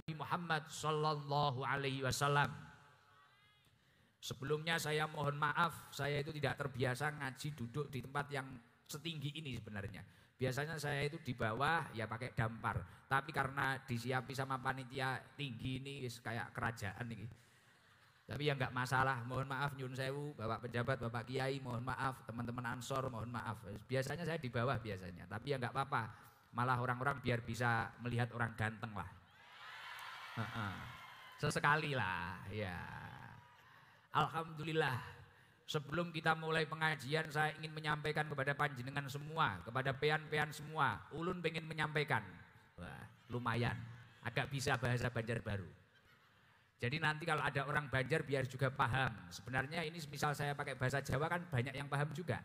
Nabi Muhammad Sallallahu Alaihi Wasallam. Sebelumnya saya mohon maaf, saya itu tidak terbiasa ngaji duduk di tempat yang setinggi ini sebenarnya. Biasanya saya itu di bawah ya pakai dampar. Tapi karena disiapi sama panitia tinggi ini kayak kerajaan ini. Tapi ya enggak masalah, mohon maaf nyun sewu, Bapak pejabat, Bapak Kiai, mohon maaf, teman-teman Ansor, mohon maaf. Biasanya saya di bawah biasanya, tapi ya enggak apa-apa. Malah orang-orang biar bisa melihat orang ganteng lah. Sesekali lah, ya. Alhamdulillah, sebelum kita mulai pengajian saya ingin menyampaikan kepada panjenengan semua, kepada pean-pean semua, ulun pengen menyampaikan. Wah, lumayan, agak bisa bahasa Banjar baru. Jadi nanti kalau ada orang Banjar biar juga paham. Sebenarnya ini misal saya pakai bahasa Jawa kan banyak yang paham juga.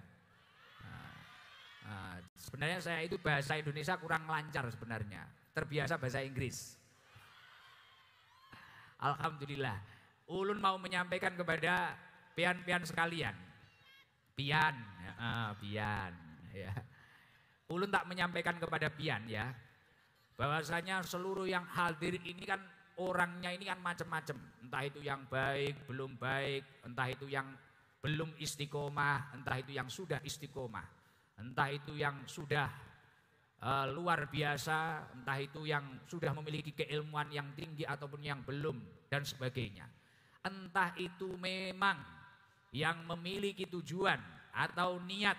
Sebenarnya saya itu bahasa Indonesia kurang lancar sebenarnya, terbiasa bahasa Inggris. Alhamdulillah. Ulun mau menyampaikan kepada pian-pian sekalian. Pian, ya. Ulun tak menyampaikan kepada pian ya. Bahwasanya seluruh yang hadir ini kan orangnya ini kan macam-macam. Entah itu yang baik, belum baik, entah itu yang belum istiqomah, entah itu yang sudah istiqomah, entah itu yang sudah luar biasa, entah itu yang sudah memiliki keilmuan yang tinggi ataupun yang belum dan sebagainya. Entah itu memang yang memiliki tujuan atau niat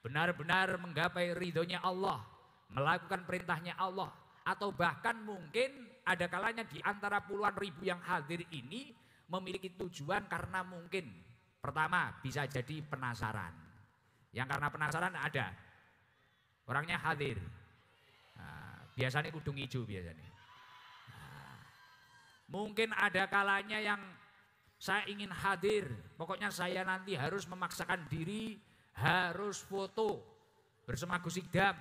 benar-benar menggapai ridhonya Allah, melakukan perintahnya Allah, atau bahkan mungkin ada kalanya di antara puluhan ribu yang hadir ini memiliki tujuan karena mungkin pertama bisa jadi penasaran. Yang karena penasaran ada orangnya hadir. Biasanya kudung hijau biasanya. Mungkin ada kalanya yang saya ingin hadir, pokoknya saya nanti harus memaksakan diri, harus foto bersama Gus Idam.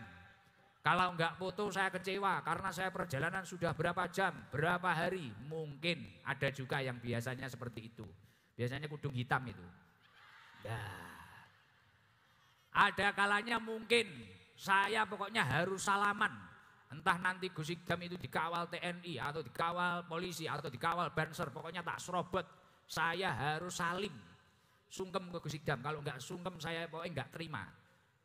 Kalau enggak foto saya kecewa karena saya perjalanan sudah berapa jam, berapa hari. Mungkin ada juga yang biasanya seperti itu. Biasanya kudung hitam itu. Nah, ada kalanya mungkin saya pokoknya harus salaman. Entah nanti Gus Idam itu dikawal TNI atau dikawal polisi atau dikawal Banser, pokoknya tak serobot. Saya harus salim, sungkem ke Gus Idam. Kalau enggak sungkem saya pokoknya enggak terima.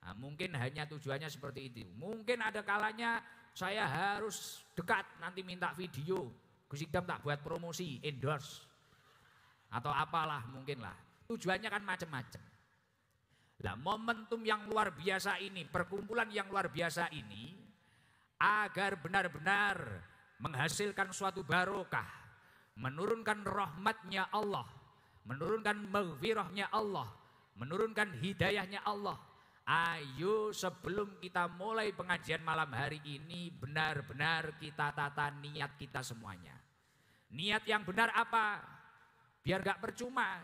Nah, mungkin hanya tujuannya seperti itu. Mungkin ada kalanya saya harus dekat, nanti minta video. Gus Idam tak buat promosi, endorse. Atau apalah mungkin lah. Tujuannya kan macam-macam. Nah, momentum yang luar biasa ini, perkumpulan yang luar biasa ini, agar benar-benar menghasilkan suatu barokah, menurunkan rahmatnya Allah, menurunkan maghfirahnya Allah, menurunkan hidayahnya Allah. Ayo sebelum kita mulai pengajian malam hari ini benar-benar kita tata niat kita semuanya. Niat yang benar apa? Biar gak percuma.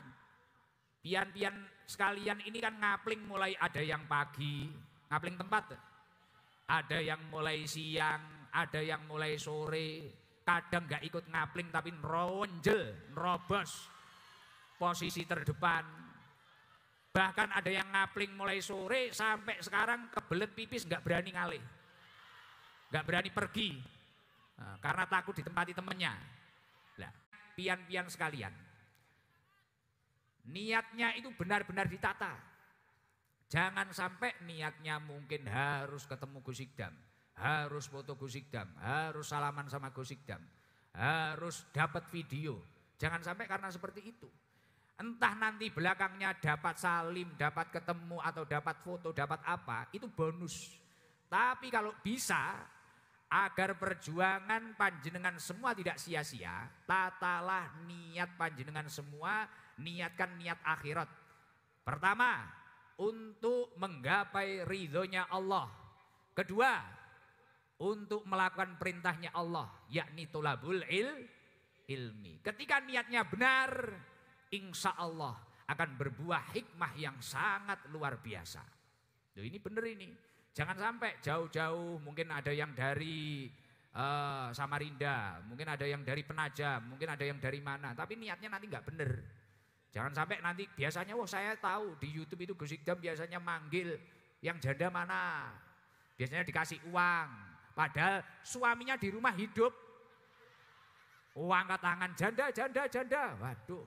Pian-pian sekalian ini kan ngapling mulai ada yang pagi, ngapling tempat. Ada yang mulai siang, ada yang mulai sore. Kadang gak ikut ngapling tapi nronjel, nerobos posisi terdepan. Bahkan ada yang ngapling mulai sore sampai sekarang kebelet pipis gak berani ngalih. Gak berani pergi. Karena takut ditempati temennya. Nah, pian-pian sekalian. Niatnya itu benar-benar ditata. Jangan sampai niatnya mungkin harus ketemu Gus Idam, harus foto Gus Idam, harus salaman sama Gus Idam, harus dapat video. Jangan sampai karena seperti itu. Entah nanti belakangnya dapat salim, dapat ketemu atau dapat foto, dapat apa, itu bonus. Tapi kalau bisa agar perjuangan panjenengan semua tidak sia-sia, tatalah niat panjenengan semua, niatkan niat akhirat. Pertama, untuk menggapai ridhonya Allah. Kedua, untuk melakukan perintahnya Allah, yakni tolabul ilmi. Ketika niatnya benar, insya Allah akan berbuah hikmah yang sangat luar biasa. Loh, ini benar ini. Jangan sampai jauh-jauh, mungkin ada yang dari Samarinda, mungkin ada yang dari Penajam, mungkin ada yang dari mana, tapi niatnya nanti nggak benar. Jangan sampai nanti biasanya, wah saya tahu di YouTube itu Gus Idam biasanya manggil yang janda mana, biasanya dikasih uang, padahal suaminya di rumah hidup. angkat tangan, janda, janda, janda. Waduh,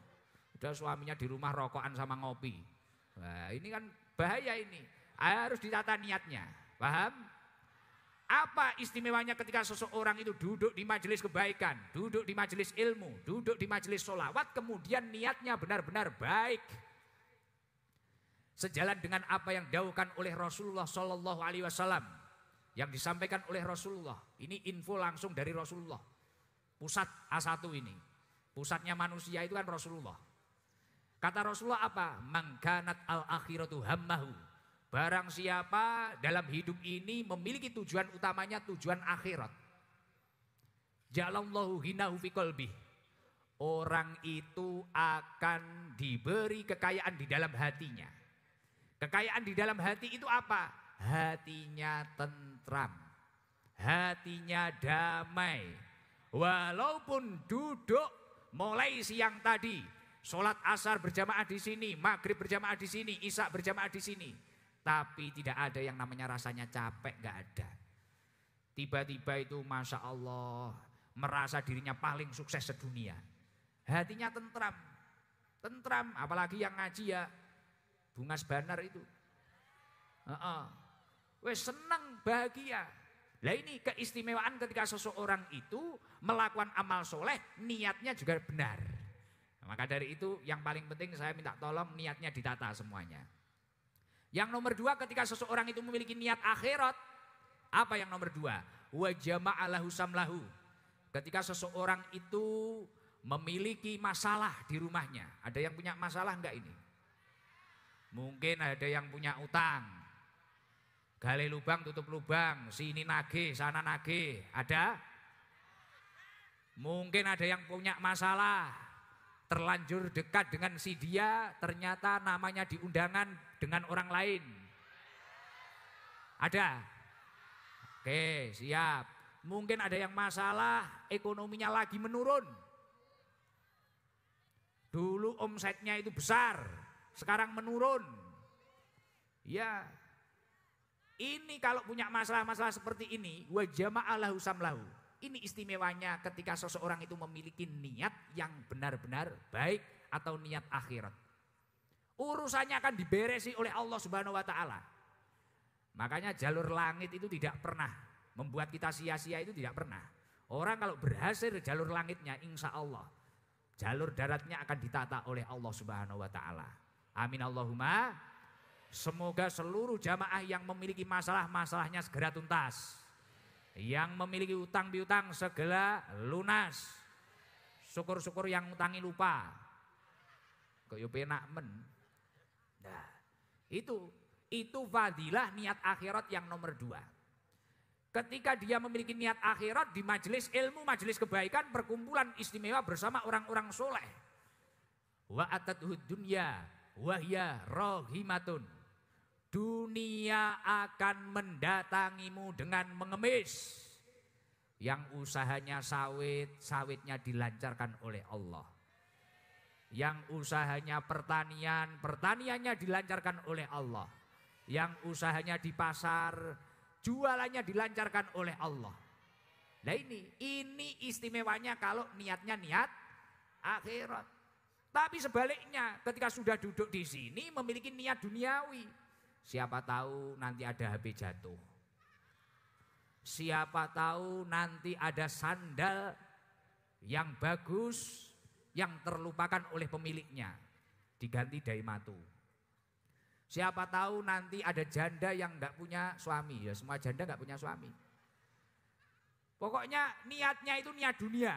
udah suaminya di rumah rokokan sama ngopi. Wah, ini kan bahaya ini. Harus ditata niatnya. Paham? Apa istimewanya ketika seseorang itu duduk di majelis kebaikan, duduk di majelis ilmu, duduk di majelis sholawat, kemudian niatnya benar-benar baik. Sejalan dengan apa yang didhaukan oleh Rasulullah Shallallahu Alaihi Wasallam, yang disampaikan oleh Rasulullah. Ini info langsung dari Rasulullah. Pusat A1 ini, pusatnya manusia itu kan Rasulullah. Kata Rasulullah apa? Mangkanat al-akhiratu hammahu. Barang siapa dalam hidup ini memiliki tujuan utamanya tujuan akhirat. Ja'alallahu ghinahu fi qalbih. Orang itu akan diberi kekayaan di dalam hatinya. Kekayaan di dalam hati itu apa? Hatinya tentram. Hatinya damai. Walaupun duduk mulai siang tadi, sholat asar berjamaah di sini, maghrib berjamaah di sini, isya berjamaah di sini, tapi tidak ada yang namanya rasanya capek, gak ada. Tiba-tiba itu Masya Allah merasa dirinya paling sukses sedunia. Hatinya tentram, tentram, apalagi yang ngaji ya Bungas Banar itu. Wes senang, bahagia. Lah ini keistimewaan ketika seseorang itu melakukan amal soleh, niatnya juga benar. Maka dari itu yang paling penting saya minta tolong niatnya ditata semuanya. Yang nomor dua, ketika seseorang itu memiliki niat akhirat, apa yang nomor dua? Wa jama'alahu samlahu. Ketika seseorang itu memiliki masalah di rumahnya. Ada yang punya masalah enggak ini? Mungkin ada yang punya utang. Gali lubang tutup lubang, sini nagih, sana nagih. Ada? Mungkin ada yang punya masalah, terlanjur dekat dengan si dia, ternyata namanya di undangan dengan orang lain. Ada? Oke, siap. Mungkin ada yang masalah, ekonominya lagi menurun. Dulu omsetnya itu besar, sekarang menurun. Ya, ini kalau punya masalah-masalah seperti ini, wa jama'alahu samlahu. Ini istimewanya ketika seseorang itu memiliki niat yang benar-benar baik atau niat akhirat. Urusannya akan diberesi oleh Allah Subhanahu wa taala. Makanya jalur langit itu tidak pernah membuat kita sia-sia, itu tidak pernah. Orang kalau berhasil jalur langitnya, insya Allah jalur daratnya akan ditata oleh Allah Subhanahu wa taala. Amin Allahumma. Semoga seluruh jamaah yang memiliki masalah-masalahnya segera tuntas. Yang memiliki utang piutang segera lunas. Syukur-syukur yang utangi lupa. Kok yo penak men. Nah, itu fadilah niat akhirat yang nomor dua. Ketika dia memiliki niat akhirat di majelis ilmu, majelis kebaikan, perkumpulan istimewa bersama orang-orang soleh. Wa atatuhud dunya wahya rohimatun. Dunia akan mendatangimu dengan mengemis. Yang usahanya sawit, sawitnya dilancarkan oleh Allah. Yang usahanya pertanian, pertaniannya dilancarkan oleh Allah. Yang usahanya di pasar, jualannya dilancarkan oleh Allah. Nah ini istimewanya kalau niatnya niat akhirat. Tapi sebaliknya ketika sudah duduk di sini memiliki niat duniawi. Siapa tahu nanti ada HP jatuh. Siapa tahu nanti ada sandal yang bagus yang terlupakan oleh pemiliknya. Diganti daimatu. Siapa tahu nanti ada janda yang enggak punya suami. Ya semua janda enggak punya suami. Pokoknya niatnya itu niat dunia.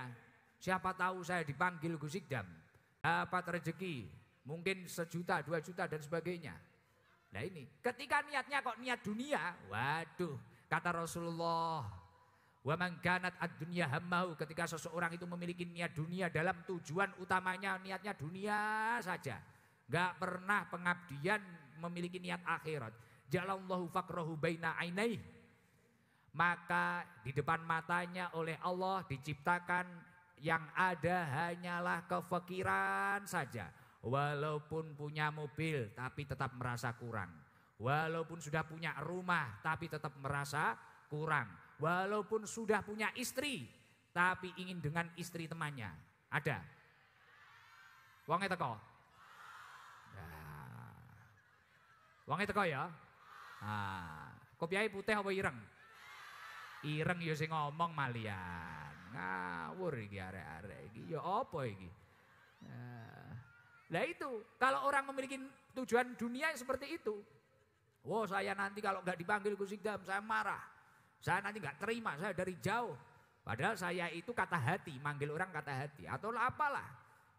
Siapa tahu saya dipanggil Gus Ikdam. Dapat rezeki. Mungkin 1 juta, 2 juta dan sebagainya. Nah ini, ketika niatnya kok niat dunia, waduh, kata Rasulullah, wa man kanat ad-dunya hammahu, ketika seseorang itu memiliki niat dunia dalam tujuan utamanya niatnya dunia saja, enggak pernah pengabdian memiliki niat akhirat. Ja'alallahu faqrahu baina ainaih. Maka di depan matanya oleh Allah diciptakan yang ada hanyalah kefakiran saja. Walaupun punya mobil tapi tetap merasa kurang. Walaupun sudah punya rumah tapi tetap merasa kurang. Walaupun sudah punya istri tapi ingin dengan istri temannya. Ada? Wongnya teko? Nah. Wongnya teko ya? Nah. Kopiahnya putih apa ireng? Ireng ya sing ngomong malian. Ngawur iki arek-arek iki. Ya apa iki? Nah itu, kalau orang memiliki tujuan dunia seperti itu. Oh saya nanti kalau nggak dipanggil Gus Idam saya marah. Saya nanti nggak terima, saya dari jauh. Padahal saya itu kata hati, manggil orang kata hati. Atau apalah,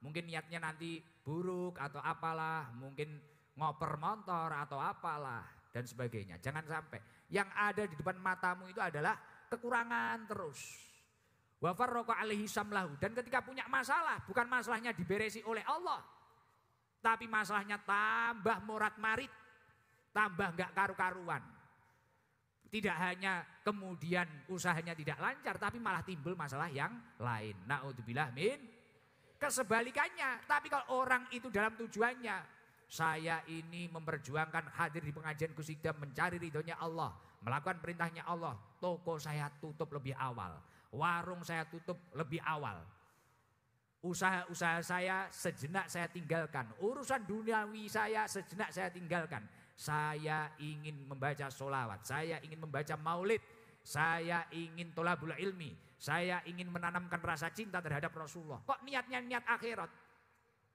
mungkin niatnya nanti buruk atau apalah. Mungkin ngoper motor atau apalah dan sebagainya. Jangan sampai. Yang ada di depan matamu itu adalah kekurangan terus. Wa farraqa alaihi samlahu. Dan ketika punya masalah, bukan masalahnya diberesi oleh Allah. Tapi masalahnya tambah morat-marit, tambah enggak karu-karuan. Tidak hanya kemudian usahanya tidak lancar, tapi malah timbul masalah yang lain. Na'udzubillah min. Kesebalikannya, tapi kalau orang itu dalam tujuannya, saya ini memperjuangkan hadir di pengajian Gus Idam, mencari ridhonya Allah, melakukan perintahnya Allah. Toko saya tutup lebih awal, warung saya tutup lebih awal. Usaha-usaha saya sejenak saya tinggalkan. Urusan duniawi saya sejenak saya tinggalkan. Saya ingin membaca sholawat, saya ingin membaca maulid, saya ingin tolabul ilmi, saya ingin menanamkan rasa cinta terhadap Rasulullah. Kok niatnya niat akhirat?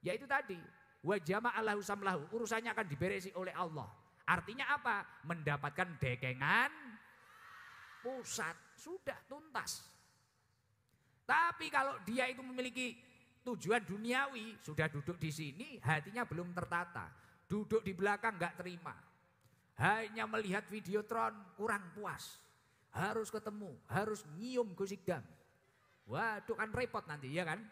Ya itu tadi, wa jama'allahu samlahu, urusannya akan diberesi oleh Allah. Artinya apa? Mendapatkan dekengan pusat, sudah tuntas. Tapi kalau dia itu memiliki tujuan duniawi, sudah duduk di sini, hatinya belum tertata. Duduk di belakang enggak terima. Hanya melihat videotron kurang puas. Harus ketemu, harus nyium Gus Idam. Waduh kan repot nanti ya kan.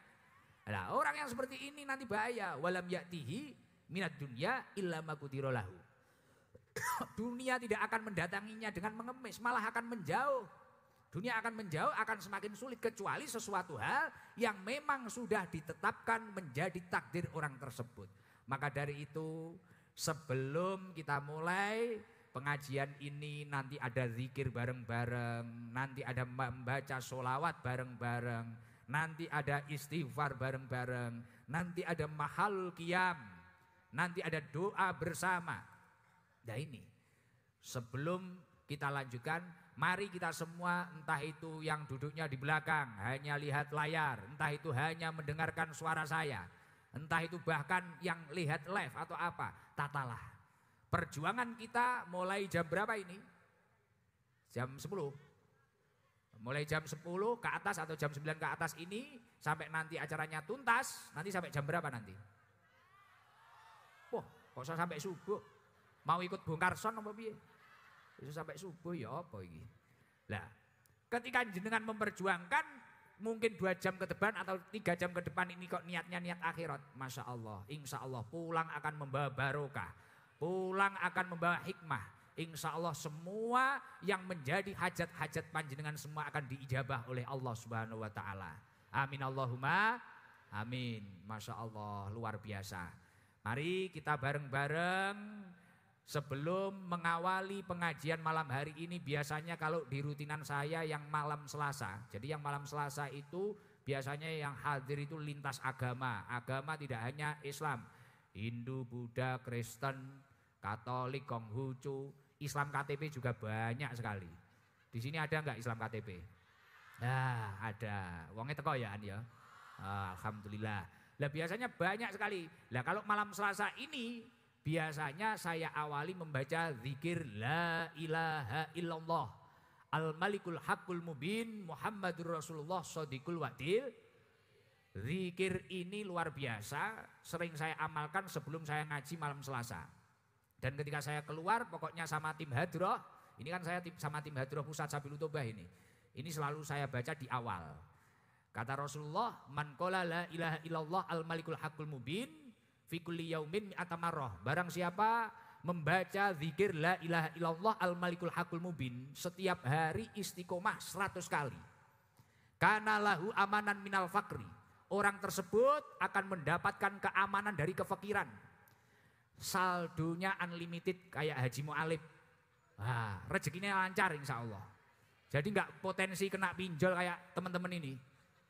Nah, orang yang seperti ini nanti bahaya. Walam ya'tihi minad dunya illa ma qudira lahu. Dunia tidak akan mendatanginya dengan mengemis, malah akan menjauh. Dunia akan menjauh, akan semakin sulit kecuali sesuatu hal yang memang sudah ditetapkan menjadi takdir orang tersebut. Maka dari itu sebelum kita mulai pengajian ini nanti ada zikir bareng-bareng, nanti ada membaca sholawat bareng-bareng, nanti ada istighfar bareng-bareng, nanti ada mahal qiyam, nanti ada doa bersama. Nah ini sebelum kita lanjutkan, mari kita semua entah itu yang duduknya di belakang hanya lihat layar, entah itu hanya mendengarkan suara saya, entah itu bahkan yang lihat live atau apa, tatalah. Perjuangan kita mulai jam berapa ini? Jam 10. Mulai jam 10 ke atas atau jam 9 ke atas ini sampai nanti acaranya tuntas, nanti sampai jam berapa nanti? Wah, kok sampai subuh? Mau ikut bongkar son apa piye? Bisa sampai subuh ya apa iki? Lah, ketika jenengan memperjuangkan mungkin 2 jam ke depan atau 3 jam ke depan ini kok niatnya niat akhirat. Masya Allah, insya Allah pulang akan membawa barokah. Pulang akan membawa hikmah. Insya Allah semua yang menjadi hajat-hajat panjenengan semua akan diijabah oleh Allah Subhanahu wa ta'ala. Amin Allahumma amin. Masya Allah luar biasa. Mari kita bareng-bareng. Sebelum mengawali pengajian malam hari ini biasanya kalau di rutinan saya yang malam Selasa. Jadi yang malam Selasa itu biasanya yang hadir itu lintas agama. Agama tidak hanya Islam. Hindu, Buddha, Kristen, Katolik, Konghucu, Islam KTP juga banyak sekali. Di sini ada enggak Islam KTP? Nah ada. Wongnya teko ya ya. Alhamdulillah. Lah biasanya banyak sekali. Lah kalau malam Selasa ini biasanya saya awali membaca zikir la ilaha illallah al-malikul haqqul mubin Muhammadur Rasulullah shodiqul wadil. Zikir ini luar biasa, sering saya amalkan sebelum saya ngaji malam Selasa. Dan ketika saya keluar pokoknya sama tim Hadroh, ini kan saya sama tim Hadroh Pusat Sabilul Tobah ini selalu saya baca di awal. Kata Rasulullah, man qala la ilaha illallah al-malikul haqqul mubin fi kulli yaumin mi'ata marrah. Barang siapa membaca zikir la ilaha illallah al-malikul haqqul mubin setiap hari istiqomah 100 kali. Kana lahu amanan minal fakri. Orang tersebut akan mendapatkan keamanan dari kefakiran. Saldonya unlimited kayak Haji Mu'alib. Rezekinya lancar insya Allah. Jadi enggak potensi kena pinjol kayak teman-teman ini.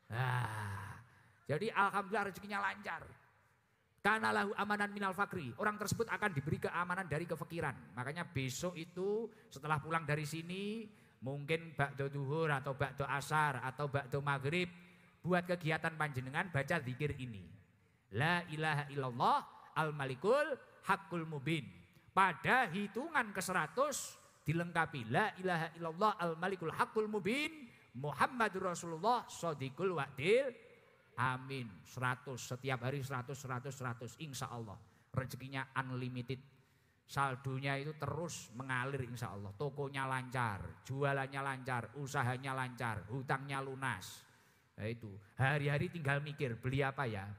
Nah, jadi alhamdulillah rezekinya lancar. Kana lahu amanan minal fakri. Orang tersebut akan diberi keamanan dari kefakiran. Makanya besok itu setelah pulang dari sini, mungkin ba'da duhur atau ba'da asar atau ba'da maghrib, buat kegiatan panjenengan baca zikir ini. La ilaha illallah al-malikul haqqul mubin. Pada hitungan ke-100 dilengkapi la ilaha illallah al-malikul haqqul mubin Muhammadur Rasulullah shodiqul wa'dil amin. 100 setiap hari 100 insya Allah. Rezekinya unlimited. Saldonya itu terus mengalir insya Allah. Tokonya lancar, jualannya lancar, usahanya lancar, hutangnya lunas. Nah itu hari-hari tinggal mikir beli apa ya.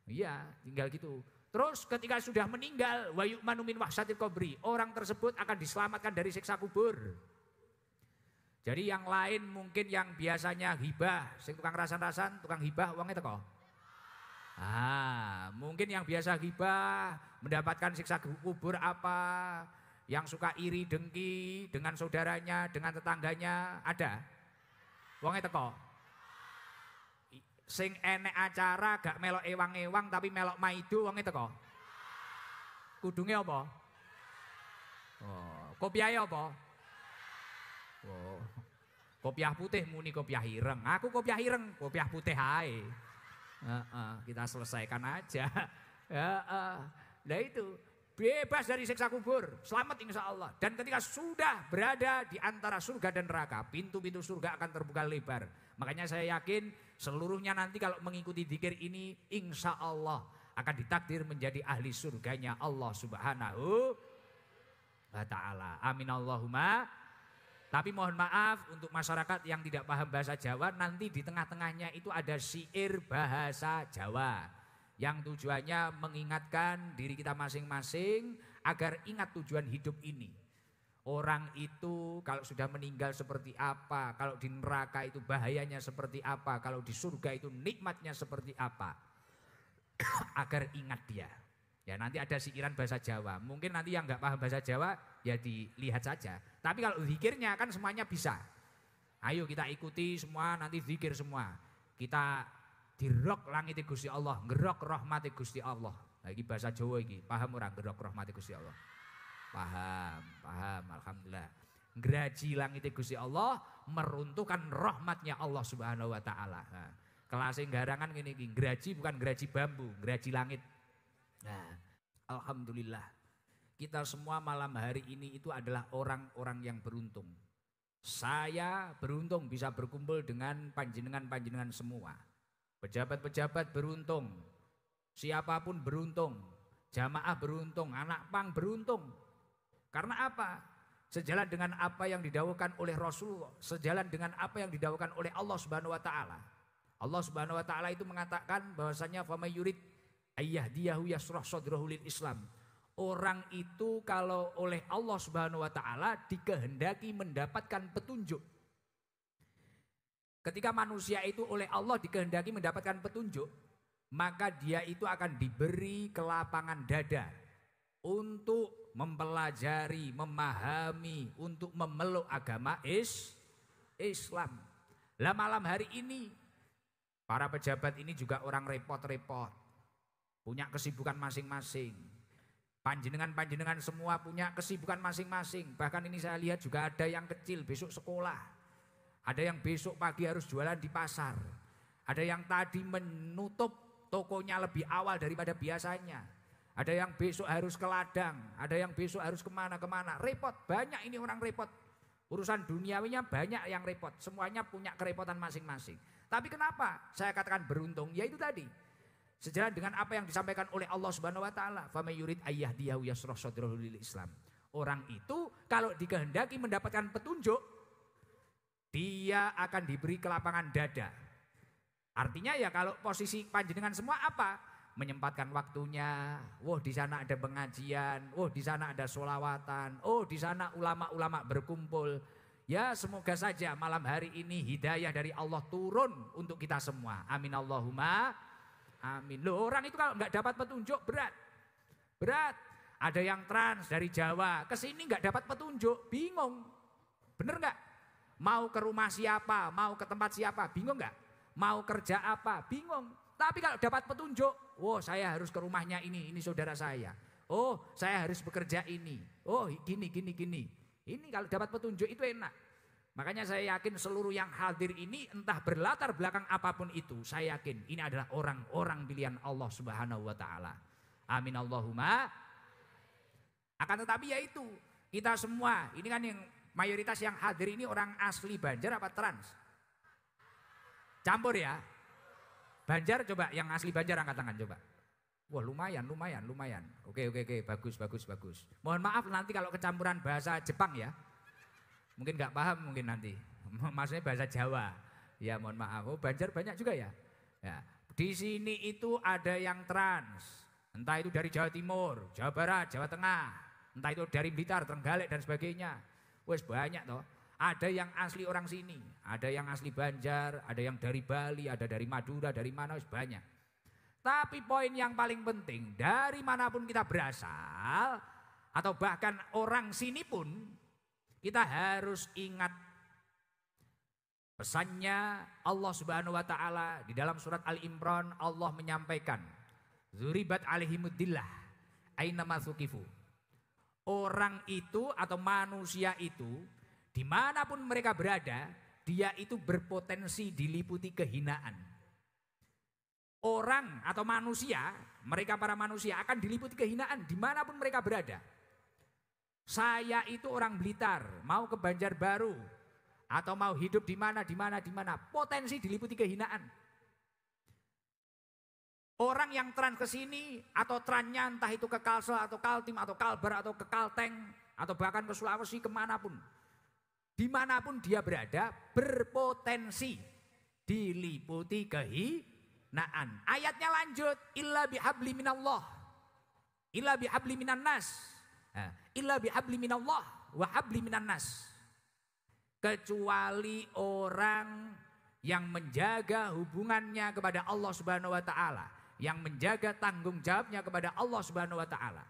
Iya tinggal gitu. Terus ketika sudah meninggal wa yu'manu min wahsyatil qabri, orang tersebut akan diselamatkan dari siksa kubur. Jadi yang lain mungkin yang biasanya hibah, sing tukang rasan-rasan, tukang hibah uangnya teko. Mungkin yang biasa hibah mendapatkan siksa kubur apa? Yang suka iri dengki dengan saudaranya, dengan tetangganya, ada? Uangnya teko. Sing enek acara gak melok ewang-ewang tapi melok maido uangnya teko. Kudungnya apa? Kopiahnya apa? Kopiah putih muni kopiah ireng. Aku kopiah ireng, kopiah putih ae. Kita selesaikan aja. Nah itu bebas dari siksa kubur, selamat insya Allah. Dan ketika sudah berada di antara surga dan neraka, pintu-pintu surga akan terbuka lebar. Makanya saya yakin seluruhnya nanti kalau mengikuti dzikir ini insya Allah akan ditakdir menjadi ahli surganya Allah Subhanahu wa ta'ala. Amin Allahumma. Tapi mohon maaf untuk masyarakat yang tidak paham bahasa Jawa, nanti di tengah-tengahnya itu ada syair bahasa Jawa yang tujuannya mengingatkan diri kita masing-masing agar ingat tujuan hidup ini. Orang itu kalau sudah meninggal seperti apa, kalau di neraka itu bahayanya seperti apa, kalau di surga itu nikmatnya seperti apa. Agar ingat dia. Ya nanti ada siiran bahasa Jawa. Mungkin nanti yang nggak paham bahasa Jawa ya dilihat saja. Tapi kalau zikirnya kan semuanya bisa. Ayo kita ikuti semua, nanti zikir semua. Kita dirok langit Gusti Allah, ngerok rahmat Gusti Allah. Lagi bahasa Jawa iki, paham orang ngerok rahmat Gusti Allah? Paham, alhamdulillah. Ngeraji langit Gusti Allah, meruntuhkan rahmatnya Allah Subhanahu wa taala. Nah, kelasnya garangan gini, ngeraji bukan ngeraji bambu, ngeraji langit. Nah, alhamdulillah. Kita semua malam hari ini itu adalah orang-orang yang beruntung. Saya beruntung bisa berkumpul dengan panjenengan-panjenengan semua. Pejabat-pejabat beruntung. Siapapun beruntung. Jamaah beruntung, anak pang beruntung. Karena apa? Sejalan dengan apa yang didawuhkan oleh Rasulullah, sejalan dengan apa yang didawuhkan oleh Allah Subhanahu wa taala. Allah Subhanahu wa taala itu mengatakan bahwasanya famay yurid ayyahdiyahu yasrah sadrahu lil Islam. Orang itu kalau oleh Allah Subhanahu wa taala dikehendaki mendapatkan petunjuk. Ketika manusia itu oleh Allah dikehendaki mendapatkan petunjuk, maka dia itu akan diberi kelapangan dada untuk mempelajari, memahami, untuk memeluk agama Islam. Lah malam hari ini para pejabat ini juga orang repot-repot, punya kesibukan masing-masing. Panjenengan-panjenengan semua punya kesibukan masing-masing. Bahkan ini saya lihat juga ada yang kecil besok sekolah. Ada yang besok pagi harus jualan di pasar. Ada yang tadi menutup tokonya lebih awal daripada biasanya. Ada yang besok harus ke ladang. Ada yang besok harus kemana-kemana. Repot, banyak ini orang repot. Urusan duniawinya banyak yang repot. Semuanya punya kerepotan masing-masing. Tapi kenapa saya katakan beruntung? Ya itu tadi. Sejalan dengan apa yang disampaikan oleh Allah Subhanahu wa taala, "Faman yurid ayyahdiyahu yashrah sadrahu lil Islam." Orang itu kalau dikehendaki mendapatkan petunjuk, dia akan diberi kelapangan dada. Artinya ya kalau posisi panjenengan semua apa? Menyempatkan waktunya. Wah, di sana ada pengajian, di sana ada sholawatan, di sana ulama-ulama berkumpul. Ya semoga saja malam hari ini hidayah dari Allah turun untuk kita semua. Amin Allahumma. Amin. Loh, orang itu kalau nggak dapat petunjuk berat. Ada yang trans dari Jawa ke sini nggak dapat petunjuk, bingung. Bener nggak? Mau ke rumah siapa, mau ke tempat siapa, bingung nggak? Mau kerja apa, bingung. Tapi kalau dapat petunjuk, oh saya harus ke rumahnya ini saudara saya. Oh saya harus bekerja ini, oh gini. Ini kalau dapat petunjuk itu enak. Makanya saya yakin seluruh yang hadir ini entah berlatar belakang apapun itu, saya yakin ini adalah orang-orang pilihan Allah Subhanahu wa taala. Amin Allahumma. Akan tetapi yaitu kita semua, ini kan yang mayoritas yang hadir ini orang asli Banjar apa trans? Campur ya. Banjar coba, yang asli Banjar angkat tangan coba. Wah lumayan. Oke, bagus. Mohon maaf nanti kalau kecampuran bahasa Jepang ya. Mungkin nggak paham mungkin nanti. Maksudnya bahasa Jawa. Ya mohon maaf. Oh Banjar banyak juga ya. Ya. Di sini itu ada yang trans. Entah itu dari Jawa Timur, Jawa Barat, Jawa Tengah. Entah itu dari Blitar, Trenggalek dan sebagainya. Wes banyak toh. Ada yang asli orang sini. Ada yang asli Banjar. Ada yang dari Bali. Ada dari Madura. Dari mana wes banyak. Tapi poin yang paling penting. Dari manapun kita berasal. Atau bahkan orang sini pun. Kita harus ingat pesannya Allah Subhanahu wa taala di dalam surat Al-Imran. Allah menyampaikan Zuribat alaihimudillah aina masukifu. Orang itu atau manusia itu dimanapun mereka berada, dia itu berpotensi diliputi kehinaan. Orang atau manusia, mereka para manusia akan diliputi kehinaan dimanapun mereka berada. Saya itu orang Blitar, mau ke Banjarbaru atau mau hidup di mana, potensi diliputi kehinaan. Orang yang trans ke sini atau transnya entah itu ke Kalsel atau Kaltim atau Kalbar atau ke Kalteng atau bahkan ke Sulawesi kemanapun. Dimanapun dia berada berpotensi diliputi kehinaan. Ayatnya lanjut, illa bihabli minallah, illa bihabli minan nas. Illa bihabli minallah wa habli minan nas. Kecuali orang yang menjaga hubungannya kepada Allah Subhanahu wa taala, yang menjaga tanggung jawabnya kepada Allah Subhanahu wa taala.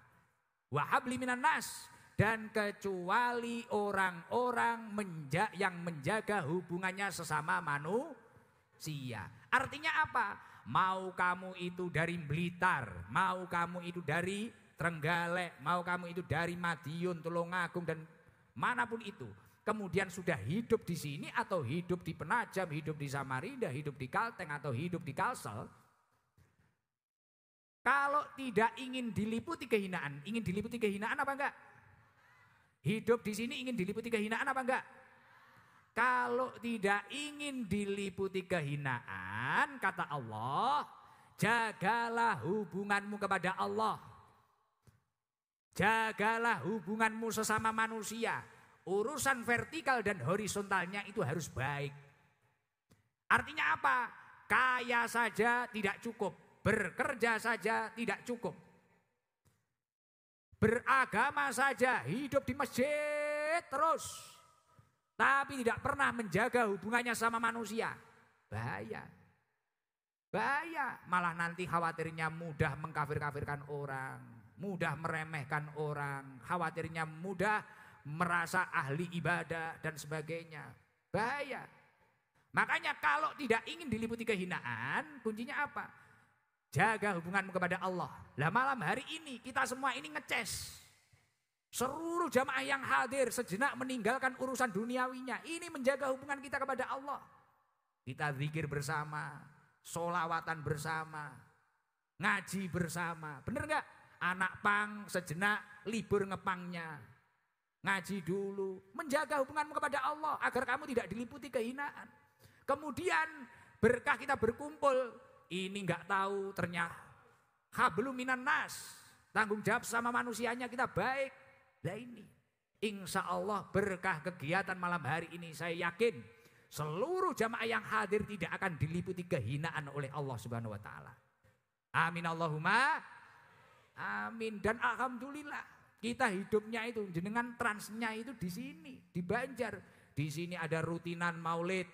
Wa habli minan nas, dan kecuali orang-orang yang menjaga hubungannya sesama manusia. Artinya apa? Mau kamu itu dari Blitar, mau kamu itu dari Trenggalek, mau kamu itu dari Madiun, Tulungagung dan manapun itu. Kemudian sudah hidup di sini atau hidup di Penajam, hidup di Samarinda, hidup di Kalteng atau hidup di Kalsel. Kalau tidak ingin diliputi kehinaan, ingin diliputi kehinaan apa enggak? Hidup di sini ingin diliputi kehinaan apa enggak? Kalau tidak ingin diliputi kehinaan, kata Allah, jagalah hubunganmu kepada Allah. Jagalah hubunganmu sesama manusia. Urusan vertikal dan horizontalnya itu harus baik. Artinya apa? Kaya saja tidak cukup. Bekerja saja tidak cukup. Beragama saja, hidup di masjid terus. Tapi tidak pernah menjaga hubungannya sama manusia. Bahaya. Bahaya. Malah nanti khawatirnya mudah mengkafir-kafirkan orang. Mudah meremehkan orang, khawatirnya mudah merasa ahli ibadah dan sebagainya. Bahaya. Makanya kalau tidak ingin diliputi kehinaan, kuncinya apa? Jaga hubunganmu kepada Allah. Lah malam hari ini kita semua ini ngeces. Seluruh jamaah yang hadir sejenak meninggalkan urusan duniawinya. Ini menjaga hubungan kita kepada Allah. Kita zikir bersama, sholawatan bersama, ngaji bersama. Bener gak? Anak pang sejenak libur ngepangnya. Ngaji dulu. Menjaga hubunganmu kepada Allah agar kamu tidak diliputi kehinaan. Kemudian berkah kita berkumpul. Ini enggak tahu ternyata. Hablum minan nas. Tanggung jawab sama manusianya kita baik. Nah ini. Insya Allah berkah kegiatan malam hari ini saya yakin. Seluruh jamaah yang hadir tidak akan diliputi kehinaan oleh Allah Subhanahu wa taala. Amin Allahumma. Amin. Dan alhamdulillah kita hidupnya itu jenengan transnya itu di sini, di Banjar. Di sini ada rutinan maulid,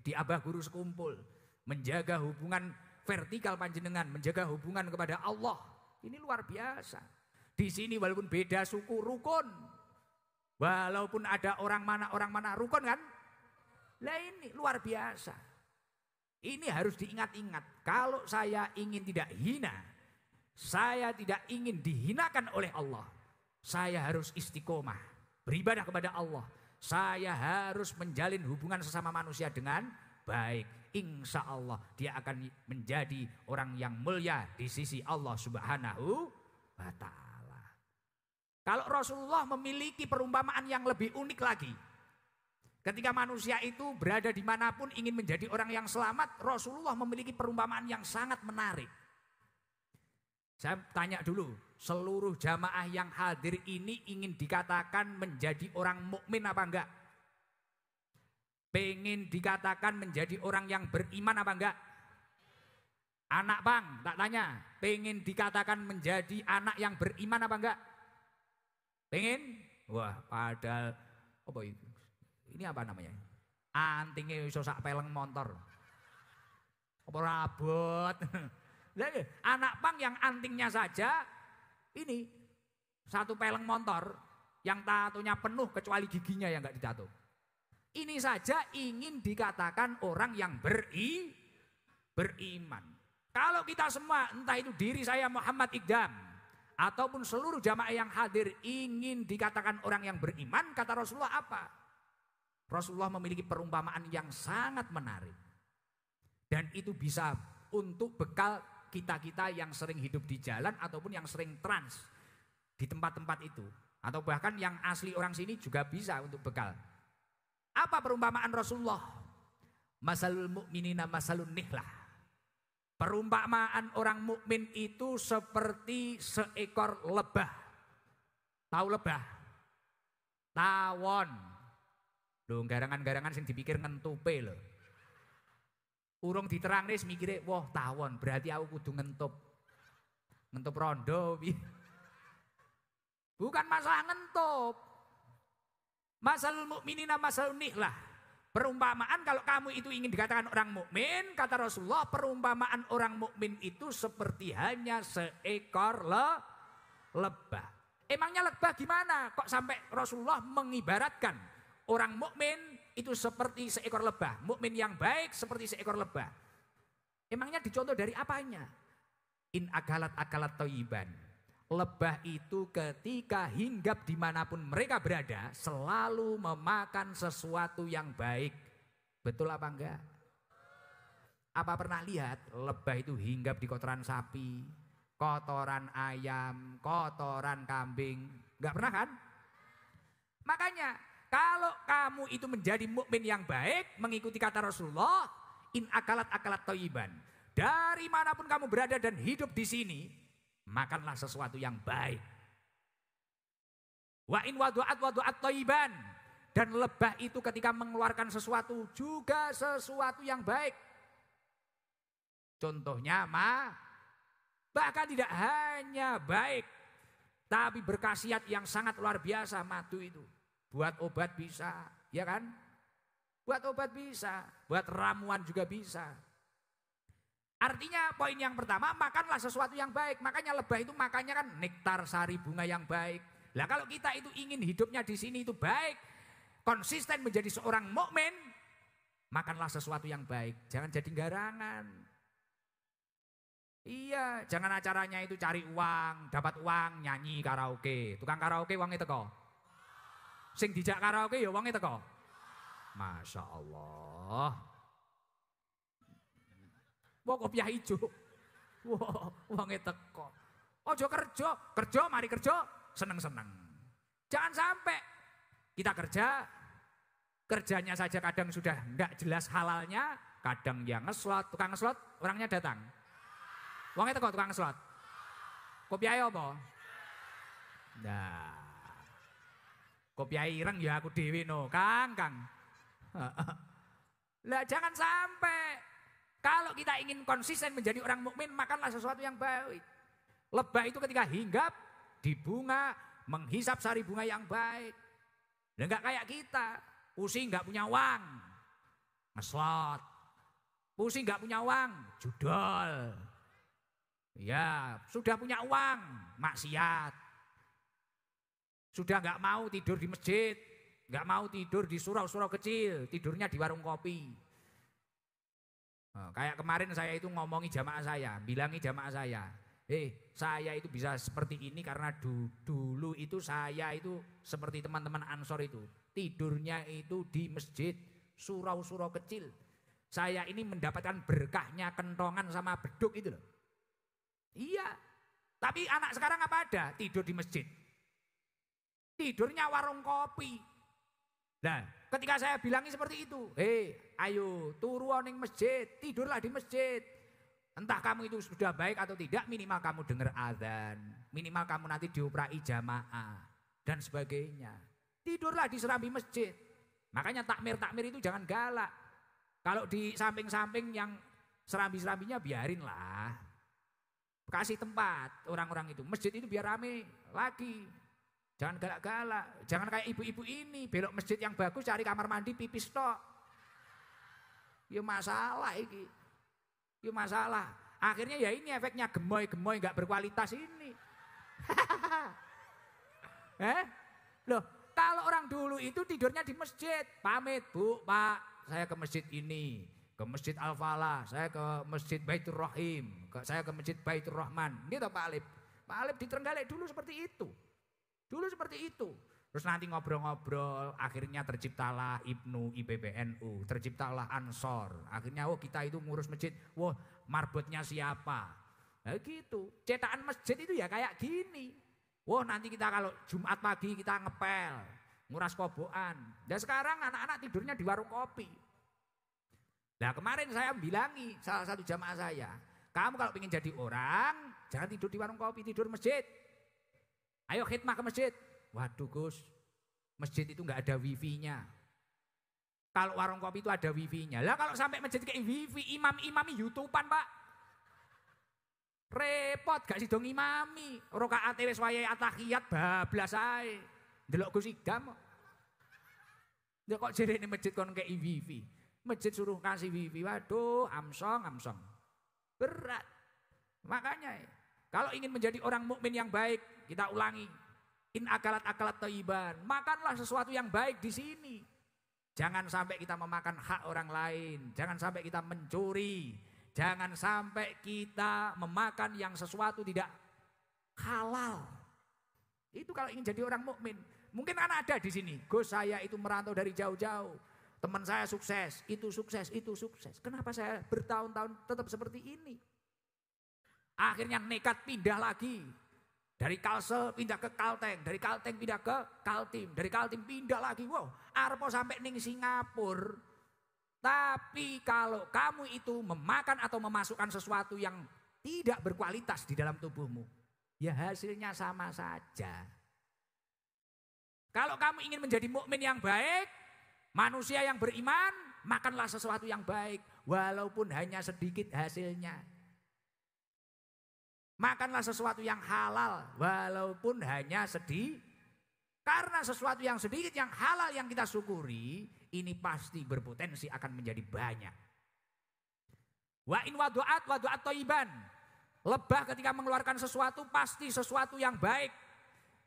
di Abah Guru Sekumpul, menjaga hubungan vertikal panjenengan, menjaga hubungan kepada Allah. Ini luar biasa. Di sini walaupun beda suku rukun. Walaupun ada orang mana rukun kan? Lah ini luar biasa. Ini harus diingat-ingat. Kalau saya ingin tidak hina, saya tidak ingin dihinakan oleh Allah, saya harus istiqomah, beribadah kepada Allah. Saya harus menjalin hubungan sesama manusia dengan baik. Insya Allah dia akan menjadi orang yang mulia di sisi Allah Subhanahu wa Ta'ala. Kalau Rasulullah memiliki perumpamaan yang lebih unik lagi. Ketika manusia itu berada dimanapun ingin menjadi orang yang selamat, Rasulullah memiliki perumpamaan yang sangat menarik. Saya tanya dulu, seluruh jamaah yang hadir ini ingin dikatakan menjadi orang mukmin apa enggak? Pengen dikatakan menjadi orang yang beriman apa enggak? Anak bang, tak tanya, pengen dikatakan menjadi anak yang beriman apa enggak? Pengen? Wah, padahal apa itu? Ini apa namanya? Antingnya iso sak peleng motor. Apa rabot? Anak pang yang antingnya saja ini satu peleng motor yang tatonya penuh kecuali giginya yang enggak ditato. Ini saja ingin dikatakan orang yang beriman. Kalau kita semua, entah itu diri saya Muhammad Iqdam ataupun seluruh jamaah yang hadir ingin dikatakan orang yang beriman, kata Rasulullah apa? Rasulullah memiliki perumpamaan yang sangat menarik. Dan itu bisa untuk bekal kita-kita yang sering hidup di jalan ataupun yang sering trans di tempat-tempat itu. Atau bahkan yang asli orang sini juga bisa untuk bekal. Apa perumpamaan Rasulullah? Masalul mu'minina masalun nihlah. Perumpamaan orang mukmin itu seperti seekor lebah. Tahu lebah? Tawon. Loh, garangan-garangan sing dipikir ngentupe lho. Urung diterang nih mikire, wah tawon berarti aku kudu ngentup. Ngentup rondo. Bukan masalah ngentup. Masalul mukminina masalun nihlah. Perumpamaan kalau kamu itu ingin dikatakan orang mukmin, kata Rasulullah, perumpamaan orang mukmin itu seperti hanya seekor lebah. Emangnya lebah gimana? Kok sampai Rasulullah mengibaratkan orang mukmin itu seperti seekor lebah, mukmin yang baik seperti seekor lebah. Emangnya dicontoh dari apanya? In akalat thayyiban. Lebah itu ketika hinggap dimanapun mereka berada selalu memakan sesuatu yang baik. Betul apa enggak? Apa pernah lihat lebah itu hinggap di kotoran sapi, kotoran ayam, kotoran kambing? Enggak pernah kan? Makanya kalau kamu itu menjadi mukmin yang baik, mengikuti kata Rasulullah, in akalat thayyiban. Dari manapun kamu berada dan hidup di sini, makanlah sesuatu yang baik. Wa in wadu'at thayyiban. Dan lebah itu ketika mengeluarkan sesuatu juga sesuatu yang baik. Contohnya bahkan tidak hanya baik, tapi berkhasiat yang sangat luar biasa madu itu. Buat obat bisa, ya kan? Buat obat bisa, buat ramuan juga bisa. Artinya poin yang pertama, makanlah sesuatu yang baik. Makanya lebah itu makannya kan nektar sari bunga yang baik. Lah kalau kita itu ingin hidupnya di sini itu baik, konsisten menjadi seorang mukmin, makanlah sesuatu yang baik. Jangan jadi garangan. Iya, jangan acaranya itu cari uang, dapat uang, nyanyi karaoke. Tukang karaoke uangnya teko. Sing dijak karaoke ya uangnya teko. Masya Allah. Wah kopiah hijau. Wah uangnya teko. Ojo kerja mari kerja, seneng-seneng. Jangan sampai kita kerjanya saja kadang sudah enggak jelas halalnya, kadang yang ngeslot, tukang ngeslot orangnya datang. Uangnya teko tukang ngeslot. Kopiah apa? Nah. Kopiah ireng ya aku dewi no, Kang. Lah jangan sampai. Kalau kita ingin konsisten menjadi orang mukmin, makanlah sesuatu yang baik. Lebah itu ketika hinggap di bunga, menghisap sari bunga yang baik. Dan enggak kayak kita, pusing enggak punya uang, ngeslot. Pusing enggak punya uang, judol. Ya, sudah punya uang, maksiat. Sudah enggak mau tidur di masjid, nggak mau tidur di surau-surau kecil, tidurnya di warung kopi. Kayak kemarin saya itu ngomongi jamaah saya, bilangi jamaah saya, saya itu bisa seperti ini karena dulu itu saya itu seperti teman-teman Ansor itu, tidurnya itu di masjid, surau-surau kecil. Saya ini mendapatkan berkahnya kentongan sama beduk itu loh. Iya, tapi anak sekarang apa ada? Tidur di masjid. Tidurnya warung kopi. Nah, ketika saya bilangi seperti itu, ayo turu ning masjid, tidurlah di masjid. Entah kamu itu sudah baik atau tidak, minimal kamu dengar azan, minimal kamu nanti diuprai jamaah dan sebagainya. Tidurlah di serambi masjid. Makanya takmir-takmir itu jangan galak. Kalau di samping-samping yang serambi-serambinya biarin lah. Kasih tempat orang-orang itu. Masjid itu biar rame lagi. Jangan galak-galak. Jangan kayak ibu-ibu ini. Belok masjid yang bagus cari kamar mandi pipis tok. Ya masalah ini. Ya masalah. Akhirnya ya ini efeknya gemoy-gemoy gak berkualitas ini. Loh, kalau orang dulu itu tidurnya di masjid. Pamit Bu, Pak. Saya ke masjid ini, ke masjid Al-Falah, saya ke masjid Baitur Rahim, saya ke masjid Baitur Rahman. Gitu Pak Alip. Pak Alip di Trenggalek dulu seperti itu. Dulu seperti itu. Terus nanti ngobrol-ngobrol, akhirnya terciptalah IPNU, IPBNU, terciptalah Ansor. Akhirnya kita itu ngurus masjid, marbotnya siapa? Nah gitu. Cetakan masjid itu ya kayak gini. Nanti kita kalau Jumat pagi kita ngepel, nguras kobokan. Dan sekarang anak-anak tidurnya di warung kopi. Nah kemarin saya bilangi salah satu jamaah saya, kamu kalau ingin jadi orang, jangan tidur di warung kopi, tidur masjid. Ayo khidmah ke masjid. Waduh Gus, masjid itu nggak ada wifi-nya. Kalau warung kopi itu ada wifi-nya. Lah kalau sampai masjid kayak wifi, imam-imami YouTubean Pak. Repot gak sih dong imami. Rokaat wis wayahe atahiyat bablas ae. Delok Gus Idam. Ya kok jerene masjid kon kei wifi. Masjid suruh kasih wifi. Waduh, amsong. Berat. Makanya kalau ingin menjadi orang mukmin yang baik, kita ulangi. In akalat thayyiban. Makanlah sesuatu yang baik di sini. Jangan sampai kita memakan hak orang lain. Jangan sampai kita mencuri. Jangan sampai kita memakan yang sesuatu tidak halal. Itu kalau ingin jadi orang mukmin. Mungkin kan ada di sini, Gus saya itu merantau dari jauh-jauh. Teman saya sukses, itu sukses, itu sukses. Kenapa saya bertahun-tahun tetap seperti ini? Akhirnya nekat pindah lagi. Dari Kalsel pindah ke Kalteng, dari Kalteng pindah ke Kaltim, dari Kaltim pindah lagi. Arpo sampai ning Singapura. Tapi kalau kamu itu memakan atau memasukkan sesuatu yang tidak berkualitas di dalam tubuhmu, ya hasilnya sama saja. Kalau kamu ingin menjadi mukmin yang baik, manusia yang beriman, makanlah sesuatu yang baik, walaupun hanya sedikit hasilnya. Makanlah sesuatu yang halal, walaupun hanya sedikit. Karena sesuatu yang sedikit, yang halal yang kita syukuri, ini pasti berpotensi akan menjadi banyak. Wa in wadu'at thayyiban. Lebah ketika mengeluarkan sesuatu pasti sesuatu yang baik.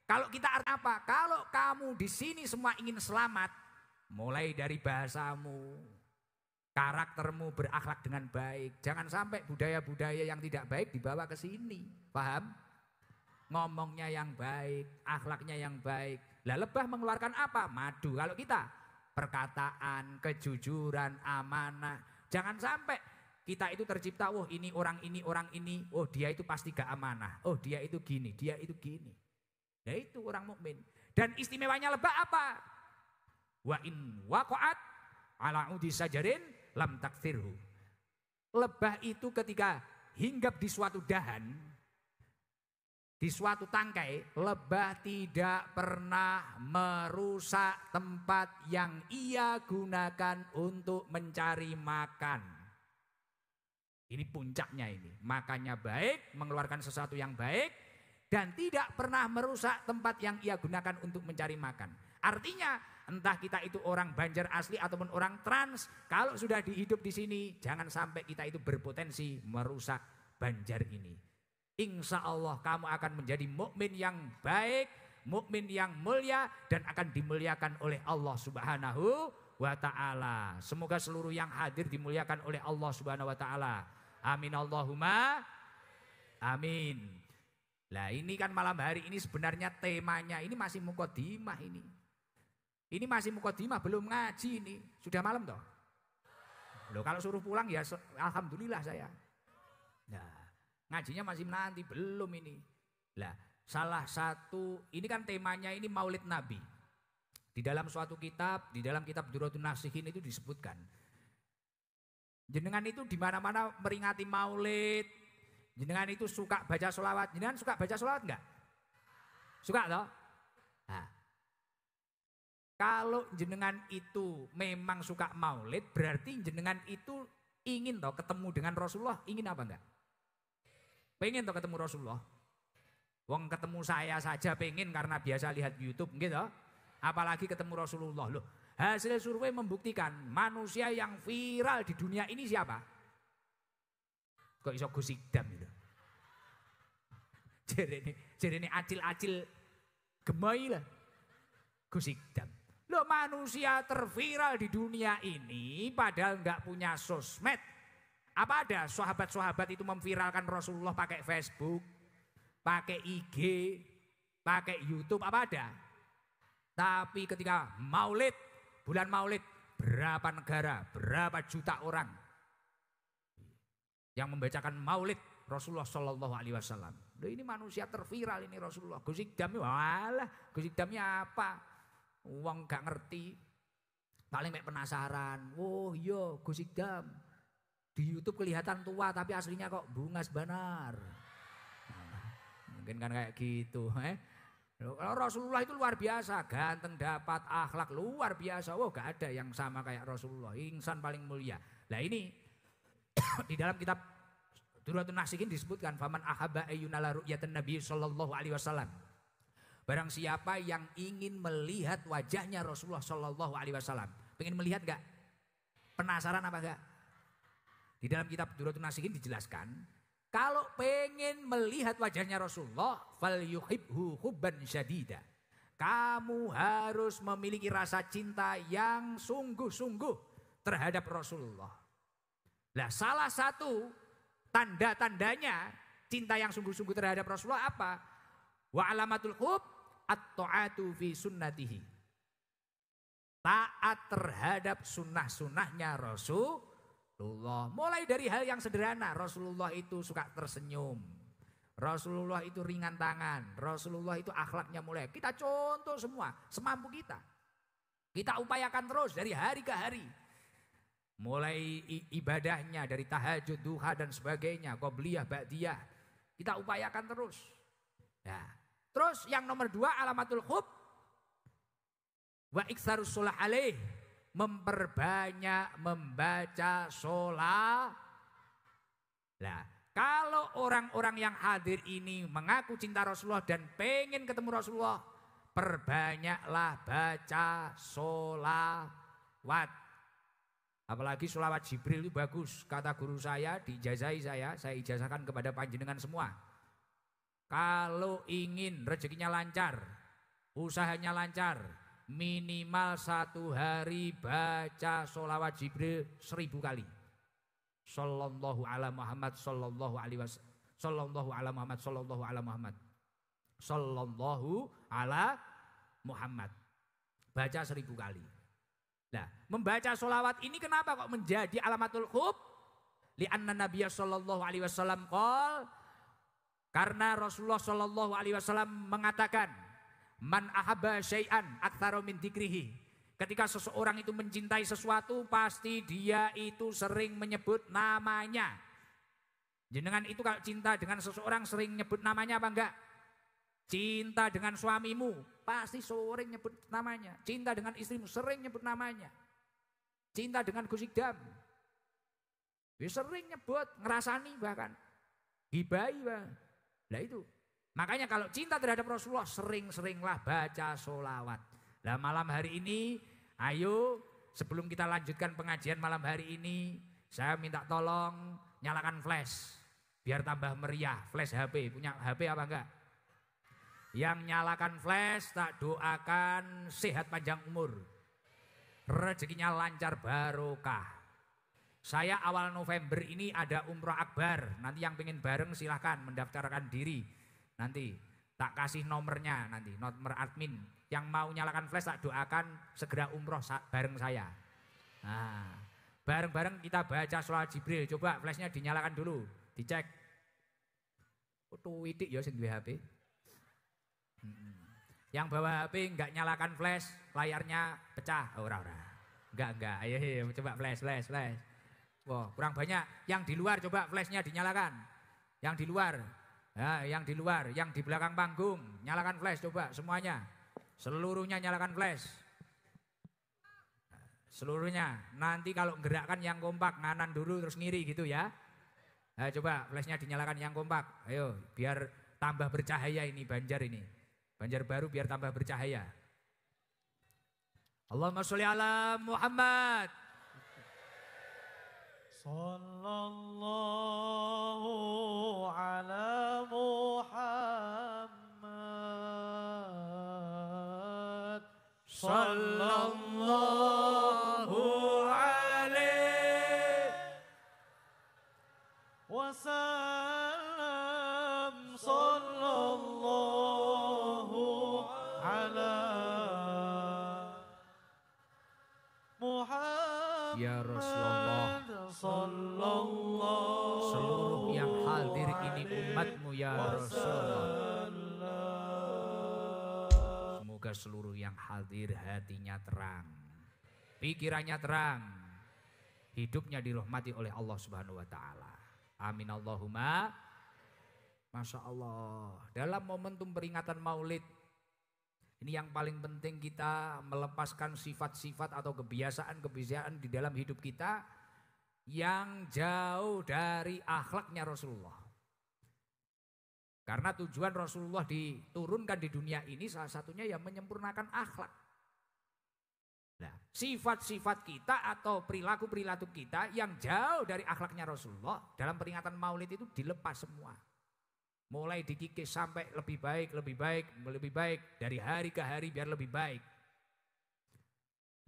Kalau kita apa? Kalau kamu di sini semua ingin selamat, mulai dari bahasamu, karaktermu berakhlak dengan baik. Jangan sampai budaya-budaya yang tidak baik dibawa ke sini. Paham? Ngomongnya yang baik, akhlaknya yang baik. Lah lebah mengeluarkan apa? Madu. Kalau kita perkataan, kejujuran, amanah. Jangan sampai kita itu tercipta, ini orang ini, dia itu pasti gak amanah. Dia itu gini, dia itu gini. Nah itu orang mukmin. Dan istimewanya lebah apa? Wa in waqa'at ala udi sajarin lam takfirhu. Lebah itu ketika hinggap di suatu dahan, di suatu tangkai, lebah tidak pernah merusak tempat yang ia gunakan untuk mencari makan. Ini puncaknya ini. Makannya baik, mengeluarkan sesuatu yang baik, dan tidak pernah merusak tempat yang ia gunakan untuk mencari makan. Artinya entah kita itu orang Banjar asli ataupun orang trans, kalau sudah dihidup di sini jangan sampai kita itu berpotensi merusak Banjar ini. Insya Allah kamu akan menjadi mukmin yang baik, mukmin yang mulia dan akan dimuliakan oleh Allah Subhanahu wa taala. Semoga seluruh yang hadir dimuliakan oleh Allah Subhanahu wa taala. Amin Allahumma amin. Lah ini kan malam hari ini sebenarnya temanya ini masih mukadimah ini. Ini masih mukadimah belum ngaji ini. Sudah malam toh? Loh kalau suruh pulang ya alhamdulillah saya. Nah, ngajinya masih nanti belum ini. Lah, salah satu ini kan temanya ini Maulid Nabi. Di dalam suatu kitab, di dalam kitab Durratun Nasihin itu disebutkan. Jenengan itu di mana-mana meringati Maulid. Jenengan itu suka baca sholawat. Jenengan suka baca sholawat enggak? Suka toh? Nah, kalau jenengan itu memang suka Maulid, berarti jenengan itu ingin toh ketemu dengan Rasulullah. Ingin apa enggak? Pengen toh ketemu Rasulullah. Wong ketemu saya saja pengen karena biasa lihat YouTube gitu. Apalagi ketemu Rasulullah. Loh, hasil survei membuktikan manusia yang viral di dunia ini siapa? Kok iso Gus Ikdam gitu. Jadi ini acil-acil gemoy lah. Gus Ikdam. Loh, manusia terviral di dunia ini padahal enggak punya sosmed. Apa ada sahabat-sahabat itu memviralkan Rasulullah pakai Facebook, pakai IG, pakai YouTube, apa ada? Tapi ketika Maulid, bulan Maulid, berapa negara, berapa juta orang yang membacakan Maulid Rasulullah Shallallahu Alaihi Wasallam. Loh, ini manusia terviral ini Rasulullah. Gus Ikdam, walah, Gus Ikdamnya apa? Uang gak ngerti, paling mek penasaran. Oh iya, Gus Ikdam di YouTube kelihatan tua tapi aslinya kok bungas banar. Nah, mungkin kan kayak gitu. Rasulullah itu luar biasa, ganteng, dapat akhlak luar biasa. Wah, gak ada yang sama kayak Rasulullah, insan paling mulia. Nah ini di dalam kitab Durratun Nasihin disebutkan, faman ahabba ayyunala ru'yatan Nabi sallallahu alaihi wasallam. Barang siapa yang ingin melihat wajahnya Rasulullah sallallahu alaihi wasallam. Pengen melihat gak? Penasaran apa enggak? Di dalam kitab Durratun Nasihin dijelaskan, kalau pengen melihat wajahnya Rasulullah, fal yuhibhu hubban syadida. Kamu harus memiliki rasa cinta yang sungguh-sungguh terhadap Rasulullah. Nah, salah satu tanda-tandanya cinta yang sungguh-sungguh terhadap Rasulullah apa? Wa alamatul hub at-ta'atu fi sunnatihi. Taat terhadap sunnah-sunnahnya Rasulullah. Mulai dari hal yang sederhana, Rasulullah itu suka tersenyum, Rasulullah itu ringan tangan, Rasulullah itu akhlaknya mulia. Kita contoh semua, semampu kita. Kita upayakan terus dari hari ke hari. Mulai ibadahnya dari tahajud, duha dan sebagainya, qobliyah, ba'diyah. Kita upayakan terus. Nah, terus yang nomor 2 alamatul hub wa iktsarus sholah alaih. Memperbanyak membaca sholat. Nah, kalau orang-orang yang hadir ini mengaku cinta Rasulullah dan pengen ketemu Rasulullah, perbanyaklah baca sholawat. Apalagi sholawat Jibril itu bagus. Kata guru saya, diijazahi saya ijazahkan kepada panjenengan semua. Kalau ingin rezekinya lancar, usahanya lancar, minimal 1 hari baca sholawat Jibril 1000 kali. Sallallahu ala Muhammad sallallahu alaihi wasallam. Sallallahu ala Muhammad sallallahu ala Muhammad. Sallallahu ala Muhammad. Baca 1000 kali. Nah, membaca sholawat ini kenapa kok menjadi alamatul hub? Li'anna Nabiya sallallahu alaihi wasallam qol, karena Rasulullah sallallahu alaihi wasallam mengatakan, man ahabba syai'an aktsara min dzikrihi. Ketika seseorang itu mencintai sesuatu, pasti dia itu sering menyebut namanya. Jenengan itu kalau cinta dengan seseorang sering nyebut namanya apa enggak? Cinta dengan suamimu, pasti sering nyebut namanya. Cinta dengan istrimu, sering nyebut namanya. Cinta dengan Gus Ikdam, sering nyebut, ngerasani bahkan. Gibai bahkan. Nah itu. Makanya kalau cinta terhadap Rasulullah, sering-seringlah baca sholawat. Nah malam hari ini, ayo sebelum kita lanjutkan pengajian malam hari ini, saya minta tolong nyalakan flash. Biar tambah meriah, flash HP. Punya HP apa enggak? Yang nyalakan flash tak doakan sehat panjang umur. Rezekinya lancar barokah. Saya awal November ini ada umroh akbar. Nanti yang pengen bareng silahkan mendaftarkan diri. Nanti tak kasih nomornya, nanti nomor admin. Yang mau nyalakan flash tak doakan segera umroh bareng saya. Nah, bareng-bareng kita baca sholawat Jibril. Coba flashnya dinyalakan dulu, dicek. Widik ya sing duwe HP. Yang bawa HP enggak nyalakan flash, layarnya pecah. Ora. Enggak. Ayo coba flash. Wah, kurang banyak. Yang di luar coba flashnya dinyalakan. Yang di luar. Ya, yang di luar, yang di belakang panggung, nyalakan flash coba semuanya. Seluruhnya nyalakan flash. Seluruhnya. Nanti kalau gerakkan yang kompak, nganan dulu terus ngiri gitu ya. Nah, coba flashnya dinyalakan yang kompak. Ayo, biar tambah bercahaya ini Banjar ini. Banjar baru biar tambah bercahaya. Allahumma sholli ala Muhammad. Sallallahu ala Muhammad. Sallallahu alaihi wasallam. Sallallahu ala Muhammad. Ya Rasulullah. Seluruh yang hadir ini umatmu ya Rasulullah. Semoga seluruh yang hadir hatinya terang, pikirannya terang, hidupnya dirahmati oleh Allah Subhanahu wa taala. Amin Allahumma. Masya Allah. Dalam momentum peringatan Maulid ini yang paling penting kita melepaskan sifat-sifat atau kebiasaan-kebiasaan di dalam hidup kita yang jauh dari akhlaknya Rasulullah. Karena tujuan Rasulullah diturunkan di dunia ini salah satunya yang menyempurnakan akhlak. Nah, sifat-sifat kita atau perilaku-perilaku kita yang jauh dari akhlaknya Rasulullah dalam peringatan Maulid itu dilepas semua. Mulai dikikis sampai lebih baik dari hari ke hari biar lebih baik.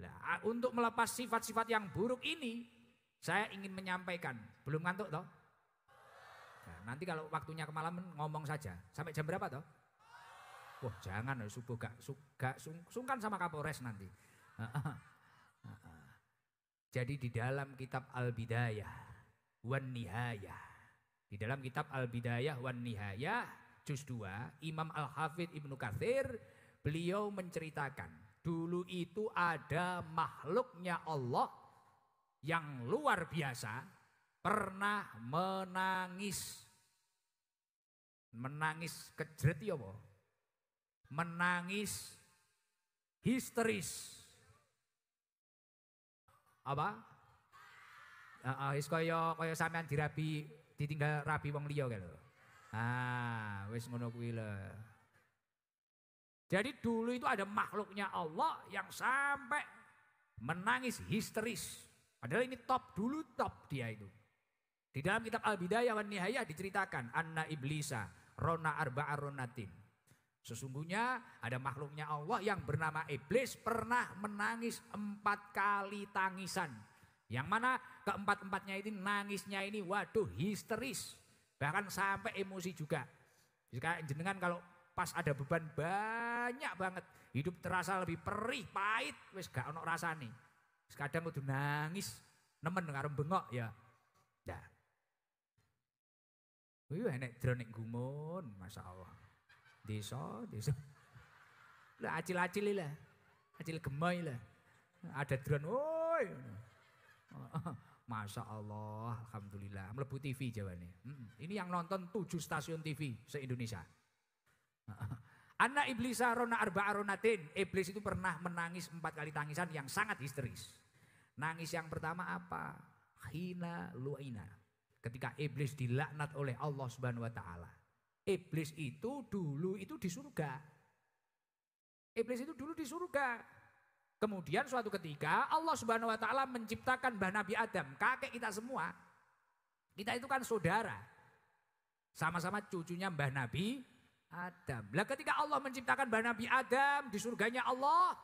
Nah, untuk melepas sifat-sifat yang buruk ini, saya ingin menyampaikan. Belum ngantuk toh? Nah, nanti kalau waktunya kemalaman ngomong saja. Sampai jam berapa toh? Wah, jangan subuh gak sungkan sama Kapolres nanti. Jadi di dalam kitab Al-Bidayah wan Nihayah. Di dalam kitab Al-Bidayah wan Nihayah juz 2, Imam Al-Hafidz Ibnu Katsir beliau menceritakan dulu itu ada makhluknya Allah yang luar biasa pernah menangis kejret ya apa? Menangis histeris. Apa? Wis kaya sampean dirabi ditinggal rabi wong liya kae lho. Wis ngono kuwi lho. Jadi dulu itu ada makhluknya Allah yang sampai menangis histeris. Padahal ini top dia itu. Di dalam kitab Al-Bidayah wan Nihayah diceritakan anna iblisa rona arba'a ronatin. Sesungguhnya ada makhluknya Allah yang bernama iblis pernah menangis 4 kali tangisan. Yang mana keempat-empatnya ini nangisnya ini waduh histeris. Bahkan sampai emosi juga. Jika jenengan kalau pas ada beban banyak banget. Hidup terasa lebih perih, pahit. Wis gak ono rasane. Kadang kudu nangis. Nemen karo bengok ya. Ya. Wih enek drone gumun. Masya Allah. Desa. Lah acil-acil lah. Acil gemoy lah. Ada drone. Woi. Masya Allah, alhamdulillah. Melebu TV jawabannya. Ini yang nonton 7 stasiun TV se-Indonesia. Anna iblisa rona arba'a ronatin. Iblis itu pernah menangis 4 kali tangisan yang sangat histeris. Nangis yang pertama apa? Hina lu'ina. Ketika iblis dilaknat oleh Allah Subhanahu wa taala. Iblis itu dulu itu di surga. Iblis itu dulu di surga. Kemudian suatu ketika Allah Subhanahu wa taala menciptakan Mbah Nabi Adam, kakek kita semua. Kita itu kan saudara. Sama-sama cucunya Mbah Nabi Adam. Lah ketika Allah menciptakan Nabi Adam di surganya Allah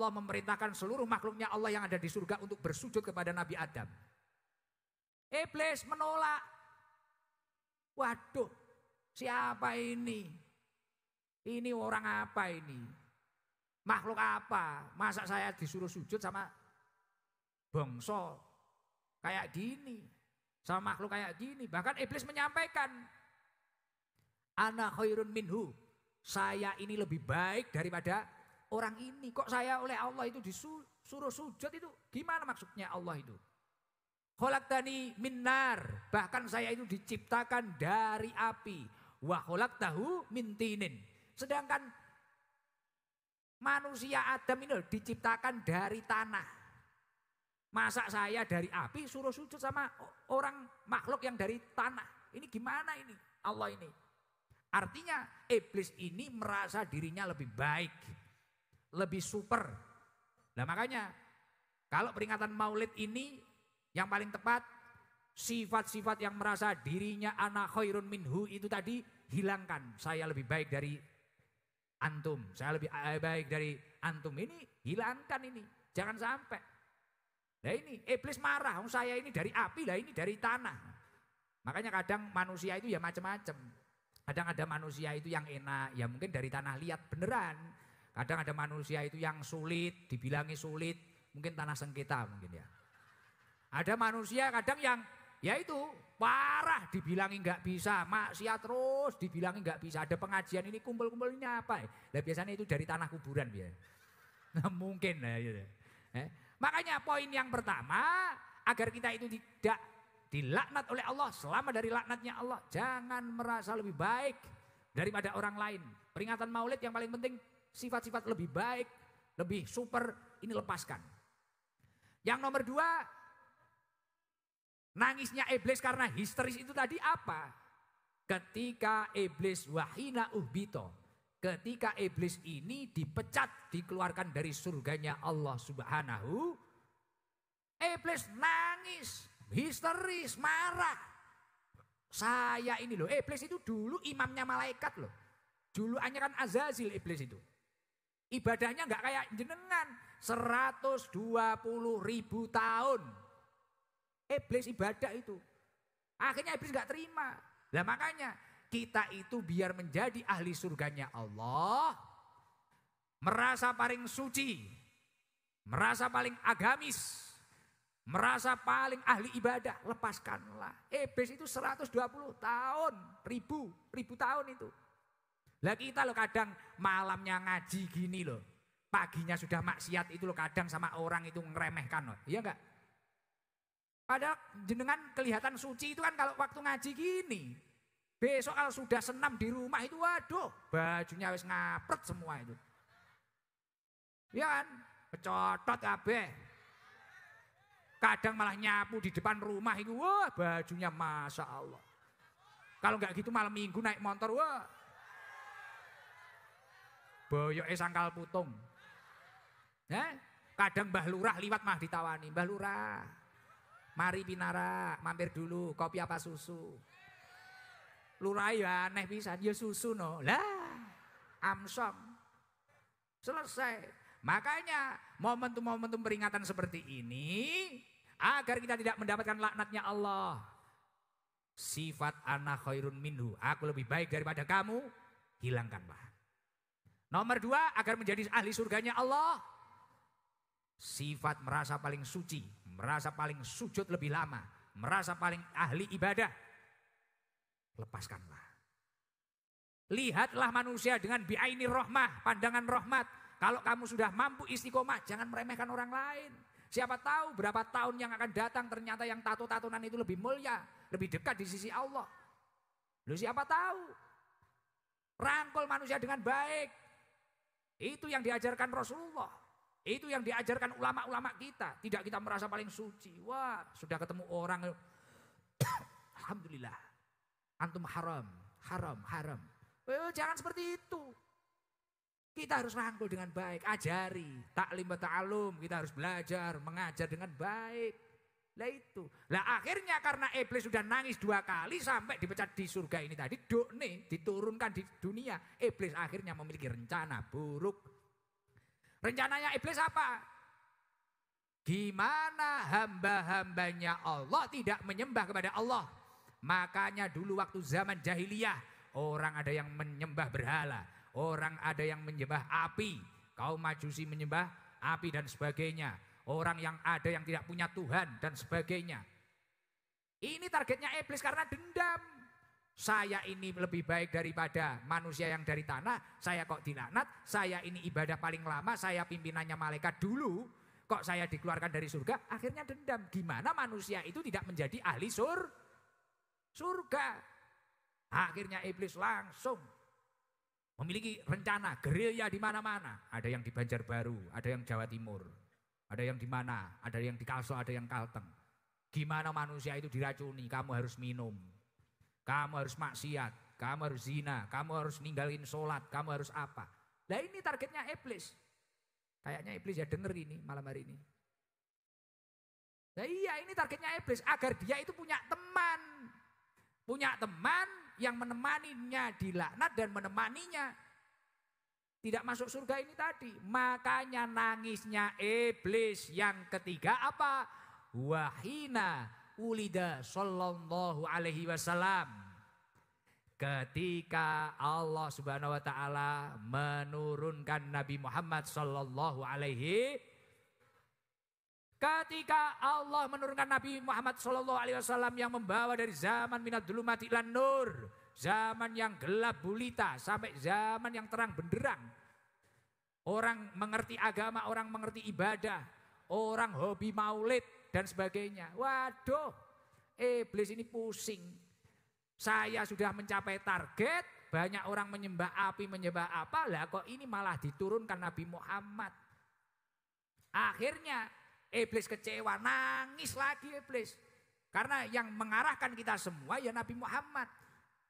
memerintahkan seluruh makhluknya Allah yang ada di surga untuk bersujud kepada Nabi Adam. Iblis menolak. Waduh, siapa ini? Ini orang apa ini? Makhluk apa? Masa saya disuruh sujud sama bangsa kayak gini? Sama makhluk kayak gini? Bahkan iblis menyampaikan, ana khairun minhu. Saya ini lebih baik daripada orang ini. Kok saya oleh Allah itu disuruh sujud itu? Gimana maksudnya Allah itu? Khalaqtani min nar, bahkan saya itu diciptakan dari api. Wa khalaqtahu min tinin. Sedangkan manusia Adam ini diciptakan dari tanah. Masa saya dari api suruh sujud sama orang makhluk yang dari tanah? Ini gimana ini Allah ini? Artinya iblis ini merasa dirinya lebih baik, lebih super. Nah makanya kalau peringatan Maulid ini yang paling tepat, sifat-sifat yang merasa dirinya ana khairun minhu itu tadi hilangkan. Saya lebih baik dari antum, saya lebih baik dari antum. Ini hilangkan ini, jangan sampai. Nah ini iblis marah, saya ini dari api, lah ini dari tanah. Makanya kadang manusia itu ya macam-macam. Kadang ada manusia itu yang enak, ya mungkin dari tanah liat beneran. Kadang ada manusia itu yang sulit, dibilangi sulit, mungkin tanah sengketa mungkin ya. Ada manusia kadang yang ya itu parah dibilangi nggak bisa, maksiat terus dibilangi nggak bisa. Ada pengajian ini kumpul-kumpul ini apa ya? Nah, biasanya itu dari tanah kuburan ya. Nah, mungkin ya gitu. Makanya poin yang pertama agar kita itu tidak dilaknat oleh Allah, selamat dari laknatnya Allah, jangan merasa lebih baik daripada orang lain. Peringatan Maulid yang paling penting sifat-sifat lebih baik, lebih super ini lepaskan. Yang nomor 2, nangisnya iblis karena histeris itu tadi apa? Ketika iblis wahina uhbito. Ketika iblis ini dipecat, dikeluarkan dari surganya Allah Subhanahu. Iblis nangis, histeris, marah. Saya ini loh, iblis itu dulu imamnya malaikat loh. Julukannya kan Azazil iblis itu. Ibadahnya enggak kayak jenengan, 120.000 tahun. Iblis ibadah itu. Akhirnya iblis gak terima. Nah makanya kita itu biar menjadi ahli surganya Allah. Merasa paling suci. Merasa paling agamis. Merasa paling ahli ibadah. Lepaskanlah. Iblis itu 120 tahun. Ribu tahun itu. Lah kita loh kadang malamnya ngaji gini loh. Paginya sudah maksiat itu loh kadang sama orang itu ngeremehkan loh. Iya enggak? Padahal jenengan kelihatan suci itu kan kalau waktu ngaji gini. Besok kalau sudah senam di rumah itu waduh bajunya wis ngapret semua itu. Ya kan? Pecotot kabeh. Kadang malah nyapu di depan rumah itu wah bajunya Masya Allah. Kalau enggak gitu malam minggu naik motor wah. Boyoknya sangkal putung. Kadang Mbah Lurah liwat mah ditawani. Mbah Lurah. Mari Pinara, mampir dulu, kopi apa susu? Lurah ya aneh pisan, ya susu no. Lah, amsong. Selesai. Makanya momentum-momentum peringatan seperti ini, agar kita tidak mendapatkan laknatnya Allah. Sifat ana khairun minhu, aku lebih baik daripada kamu, hilangkanlah. Nomor 2, agar menjadi ahli surganya Allah. Sifat merasa paling suci, merasa paling sujud lebih lama, merasa paling ahli ibadah. Lepaskanlah. Lihatlah manusia dengan bi'aini rahmah, pandangan rahmat. Kalau kamu sudah mampu istiqomah, jangan meremehkan orang lain. Siapa tahu berapa tahun yang akan datang ternyata yang tato-tatonan itu lebih mulia, lebih dekat di sisi Allah. Loh siapa tahu. Rangkul manusia dengan baik. Itu yang diajarkan Rasulullah. Itu yang diajarkan ulama-ulama kita. Tidak kita merasa paling suci. Wah sudah ketemu orang. Alhamdulillah. Antum haram. Jangan seperti itu. Kita harus rangkul dengan baik. Ajari. Taklim wa ta'alum. Kita harus belajar. Mengajar dengan baik. Lah itu. Lah akhirnya karena iblis sudah nangis 2 kali sampai dipecat di surga ini tadi, dokne diturunkan di dunia. Iblis akhirnya memiliki rencana buruk. Rencananya iblis apa? Gimana hamba-hambanya Allah tidak menyembah kepada Allah. Makanya dulu waktu zaman jahiliyah, orang ada yang menyembah berhala, orang ada yang menyembah api, kaum Majusi menyembah api dan sebagainya. Orang yang ada yang tidak punya Tuhan dan sebagainya. Ini targetnya iblis karena dendam. Saya ini lebih baik daripada manusia yang dari tanah. Saya kok dilaknat. Saya ini ibadah paling lama. Saya pimpinannya malaikat dulu. Kok saya dikeluarkan dari surga. Akhirnya dendam. Gimana manusia itu tidak menjadi ahli surga. Akhirnya iblis langsung memiliki rencana. Gerilya di mana-mana. Ada yang di Banjarbaru. Ada yang Jawa Timur. Ada yang di mana, ada yang di Kalso, ada yang Kalteng. Gimana manusia itu diracuni, kamu harus minum. Kamu harus maksiat, kamu harus zina, kamu harus ninggalin sholat, kamu harus apa. Nah ini targetnya iblis. Kayaknya iblis ya denger ini malam hari ini. Nah iya ini targetnya iblis, agar dia itu punya teman. Punya teman yang menemaninya dilaknat dan menemaninya tidak masuk surga ini tadi. Makanya nangisnya iblis yang ketiga apa? Wahina ulida sallallahu alaihi wasallam. Ketika Allah subhanahu wa ta'ala menurunkan Nabi Muhammad sallallahu alaihi. Ketika Allah menurunkan Nabi Muhammad sallallahu alaihi wasallam yang membawa dari zaman minad dzulumati ilan nur. Zaman yang gelap gulita sampai zaman yang terang benderang. Orang mengerti agama, orang mengerti ibadah, orang hobi maulid dan sebagainya. Waduh, iblis ini pusing. Saya sudah mencapai target, banyak orang menyembah api, menyembah apa, lah kok ini malah diturunkan Nabi Muhammad. Akhirnya iblis kecewa, nangis lagi iblis. Karena yang mengarahkan kita semua ya Nabi Muhammad.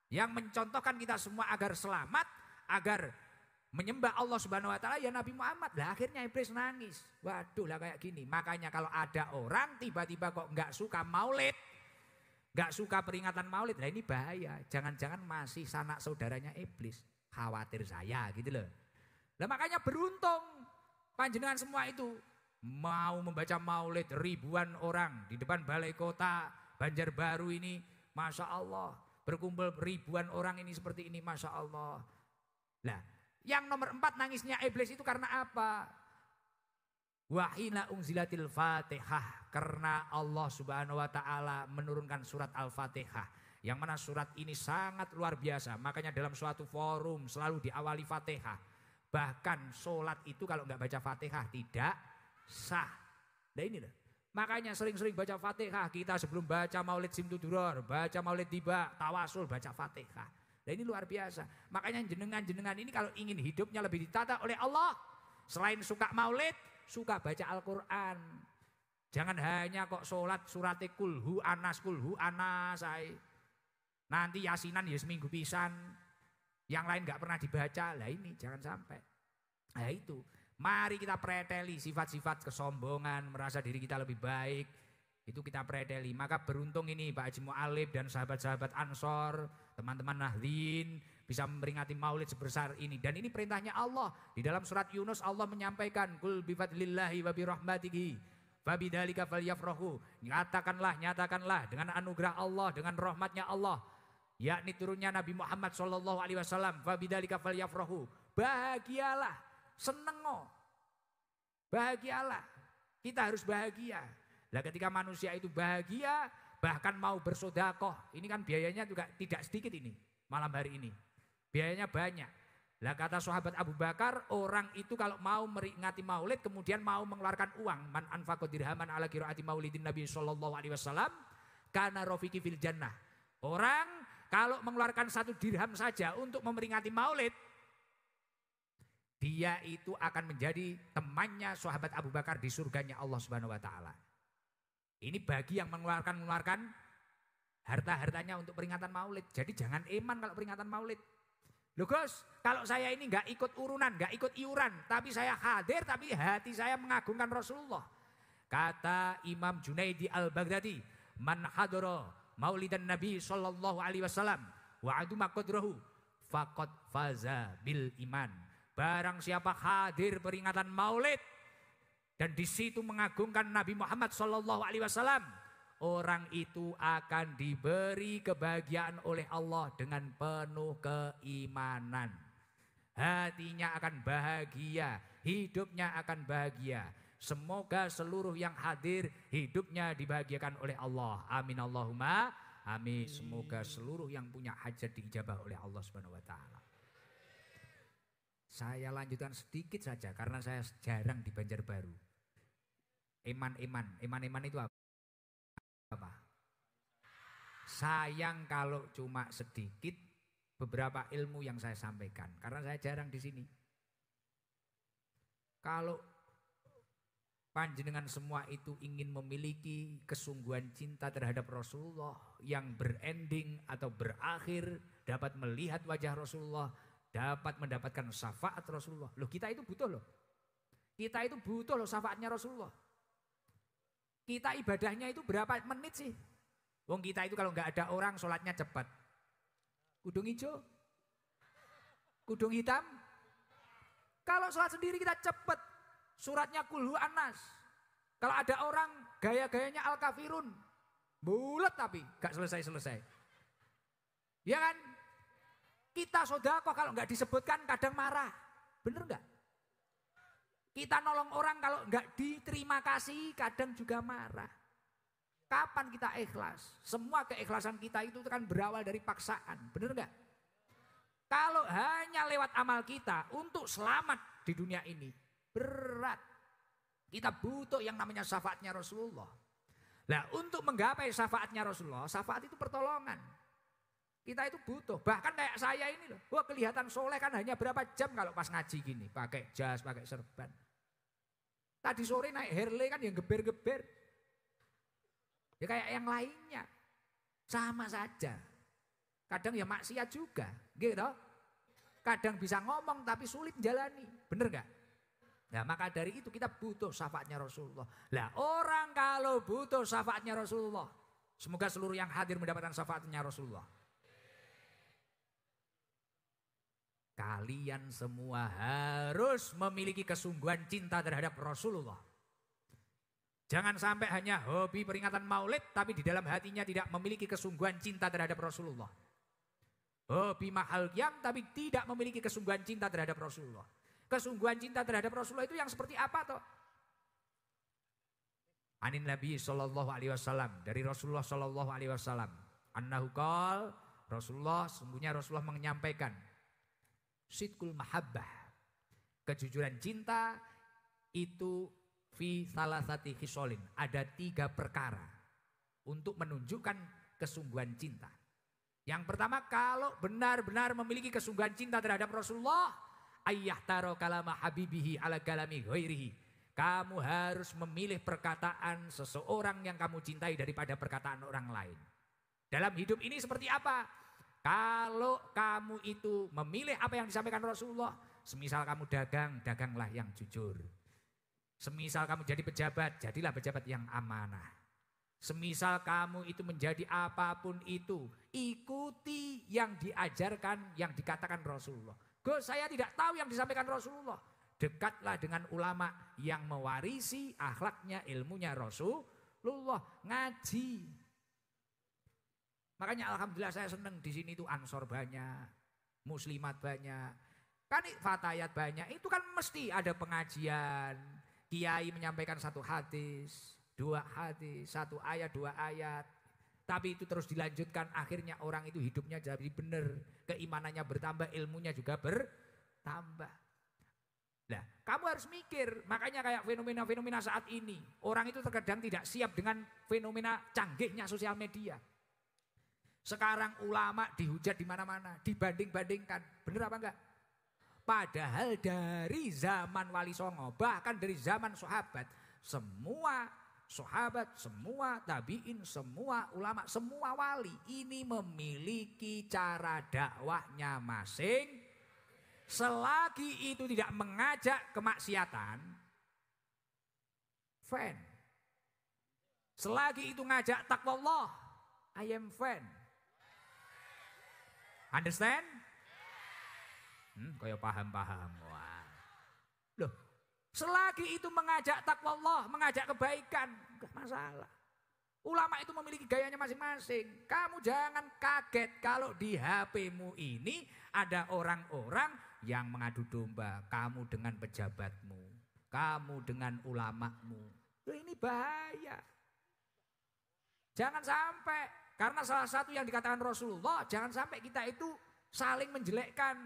Yang mencontohkan kita semua agar selamat, agar menyembah Allah subhanahu wa ta'ala ya Nabi Muhammad. Lah akhirnya iblis nangis. Waduh lah kayak gini. Makanya kalau ada orang tiba-tiba kok gak suka maulid, gak suka peringatan maulid, lah ini bahaya. Jangan-jangan masih sanak saudaranya iblis. Khawatir saya gitu loh. Lah makanya beruntung panjenengan semua itu mau membaca maulid ribuan orang di depan balai kota Banjarbaru ini. Masya Allah. Berkumpul ribuan orang ini seperti ini, Masya Allah. Lah, yang nomor 4 nangisnya iblis itu karena apa? Wahina unzilatil fatihah. Karena Allah subhanahu wa ta'ala menurunkan surat Al-Fatihah. Yang mana surat ini sangat luar biasa. Makanya dalam suatu forum selalu diawali Fatihah. Bahkan sholat itu kalau nggak baca Fatihah tidak sah. Nah ini loh. Makanya sering-sering baca Fatihah. Kita sebelum baca maulid Simtuduror, baca maulid tiba, tawasul, baca Fatihah. Nah ini luar biasa. Makanya jenengan-jenengan ini kalau ingin hidupnya lebih ditata oleh Allah. Selain suka maulid, suka baca Al-Quran. Jangan hanya kok sholat surat kulhu anas ay. Nanti yasinan ya seminggu pisan. Yang lain gak pernah dibaca. Lah ini jangan sampai. Nah itu. Mari kita preteli sifat-sifat kesombongan, merasa diri kita lebih baik. Itu kita preteli. Maka beruntung ini Pak Haji Mu'alib dan sahabat-sahabat Ansor, teman-teman Nahdlin bisa memperingati maulid sebesar ini. Dan ini perintahnya Allah. Di dalam surat Yunus Allah menyampaikan, Qul bifadlillahi wa birahmatihi fabidzalika falyafrahu. Nyatakanlah dengan anugerah Allah, dengan rahmatnya Allah. Yakni turunnya Nabi Muhammad SAW. Fabidzalika falyafrahu. Bahagialah. Seneng, bahagialah. Kita harus bahagia. Nah ketika manusia itu bahagia, bahkan mau bersodakoh, ini kan biayanya juga tidak sedikit ini malam hari ini. Biayanya banyak. Lah kata sahabat Abu Bakar, orang itu kalau mau meringati maulid kemudian mau mengeluarkan uang, man anfaqa dirhaman ala qiraati maulidin Nabi sallallahu alaihi wasallam kana rafiqi fil jannah. Orang kalau mengeluarkan 1 dirham saja untuk memperingati maulid, dia itu akan menjadi temannya sahabat Abu Bakar di surganya Allah Subhanahu wa taala. Ini bagi yang mengeluarkan harta-hartanya untuk peringatan maulid. Jadi jangan eman kalau peringatan maulid. Loh Gus, kalau saya ini enggak ikut urunan, enggak ikut iuran, tapi saya hadir, tapi hati saya mengagungkan Rasulullah. Kata Imam Junaidi al-Baghdadi, man hadara maulidan Nabi sallallahu alaihi wasallam wa aduma qadrahu faqad faza bil iman. Barang siapa hadir peringatan Maulid dan di situ mengagungkan Nabi Muhammad sallallahu alaihi wasallam, orang itu akan diberi kebahagiaan oleh Allah dengan penuh keimanan. Hatinya akan bahagia, hidupnya akan bahagia. Semoga seluruh yang hadir hidupnya dibahagiakan oleh Allah. Amin Allahumma amin. Semoga seluruh yang punya hajat diijabah oleh Allah Subhanahu wa taala. Saya lanjutkan sedikit saja karena saya jarang di Banjarbaru. Eman itu apa? Sayang kalau cuma sedikit beberapa ilmu yang saya sampaikan karena saya jarang di sini. Kalau panjenengan semua itu ingin memiliki kesungguhan cinta terhadap Rasulullah yang berending atau berakhir dapat melihat wajah Rasulullah, dapat mendapatkan syafaat Rasulullah. Loh, kita itu butuh loh. Kita itu butuh loh syafaatnya Rasulullah. Kita ibadahnya itu berapa menit sih? Wong kita itu kalau nggak ada orang sholatnya cepat. Kudung hijau, kudung hitam. Kalau sholat sendiri kita cepat. Suratnya kulhu anas. Kalau ada orang gaya-gayanya al-kafirun. Bulat tapi gak selesai-selesai. Ya kan? Kita sodako kalau gak disebutkan kadang marah. Bener gak? Kita nolong orang kalau gak diterima kasih kadang juga marah. Kapan kita ikhlas? Semua keikhlasan kita itu kan berawal dari paksaan. Bener gak? Kalau hanya lewat amal kita untuk selamat di dunia ini, berat. Kita butuh yang namanya syafaatnya Rasulullah. Nah, untuk menggapai syafaatnya Rasulullah, syafaat itu pertolongan. Kita itu butuh. Bahkan kayak saya ini loh, wah kelihatan soleh kan hanya berapa jam kalau pas ngaji gini, pakai jas, pakai serban. Tadi sore naik Harley kan yang geber-geber. Ya kayak yang lainnya. Sama saja. Kadang ya maksiat juga, gitu. Kadang bisa ngomong tapi sulit jalani, bener gak? Nah maka dari itu kita butuh syafaatnya Rasulullah. Lah orang kalau butuh syafaatnya Rasulullah, semoga seluruh yang hadir mendapatkan syafaatnya Rasulullah. Kalian semua harus memiliki kesungguhan cinta terhadap Rasulullah. Jangan sampai hanya hobi peringatan Maulid tapi di dalam hatinya tidak memiliki kesungguhan cinta terhadap Rasulullah. Hobi mahal qiyam tapi tidak memiliki kesungguhan cinta terhadap Rasulullah. Kesungguhan cinta terhadap Rasulullah itu yang seperti apa toh? Anin Nabi sallallahu alaihi wasallam, dari Rasulullah sallallahu alaihi wasallam. Annahu qol, sungguhnya Rasulullah menyampaikan sidqul mahabbah. Kejujuran cinta itu fi salasati khisolin, ada 3 perkara untuk menunjukkan kesungguhan cinta. Yang pertama, kalau benar-benar memiliki kesungguhan cinta terhadap Rasulullah, ayyah taro kalama habibihi ala kalami ghairihi. Kamu harus memilih perkataan seseorang yang kamu cintai daripada perkataan orang lain. Dalam hidup ini seperti apa? Kalau kamu itu memilih apa yang disampaikan Rasulullah, semisal kamu dagang, daganglah yang jujur. Semisal kamu jadi pejabat, jadilah pejabat yang amanah. Semisal kamu itu menjadi apapun itu, ikuti yang diajarkan, yang dikatakan Rasulullah. Gus, saya tidak tahu yang disampaikan Rasulullah. Dekatlah dengan ulama yang mewarisi akhlaknya, ilmunya Rasulullah. Ngaji. Makanya alhamdulillah saya senang di sini itu ansor banyak, muslimat banyak, kan fatayat banyak. Itu kan mesti ada pengajian, kiai menyampaikan 1 hadis, 2 hadis, 1 ayat, 2 ayat. Tapi itu terus dilanjutkan, akhirnya orang itu hidupnya jadi benar, keimanannya bertambah, ilmunya juga bertambah. Nah, kamu harus mikir, makanya kayak fenomena-fenomena saat ini, orang itu terkadang tidak siap dengan fenomena canggihnya sosial media. Sekarang ulama dihujat di mana-mana, dibanding-bandingkan, benar apa enggak? Padahal dari zaman Wali Songo, bahkan dari zaman sahabat, semua sahabat, semua tabiin, semua ulama, semua wali ini memiliki cara dakwahnya masing. Selagi itu tidak mengajak kemaksiatan, fine. Selagi itu ngajak takwa Allah, I am fan. Understand? Kayak paham-paham. Wah. Loh, selagi itu mengajak takwa Allah, mengajak kebaikan, enggak masalah. Ulama itu memiliki gayanya masing-masing. Kamu jangan kaget kalau di HP-mu ini ada orang-orang yang mengadu domba. Kamu dengan pejabatmu, kamu dengan ulamamu. Loh, ini bahaya. Jangan sampai, karena salah satu yang dikatakan Rasulullah, jangan sampai kita itu saling menjelekkan.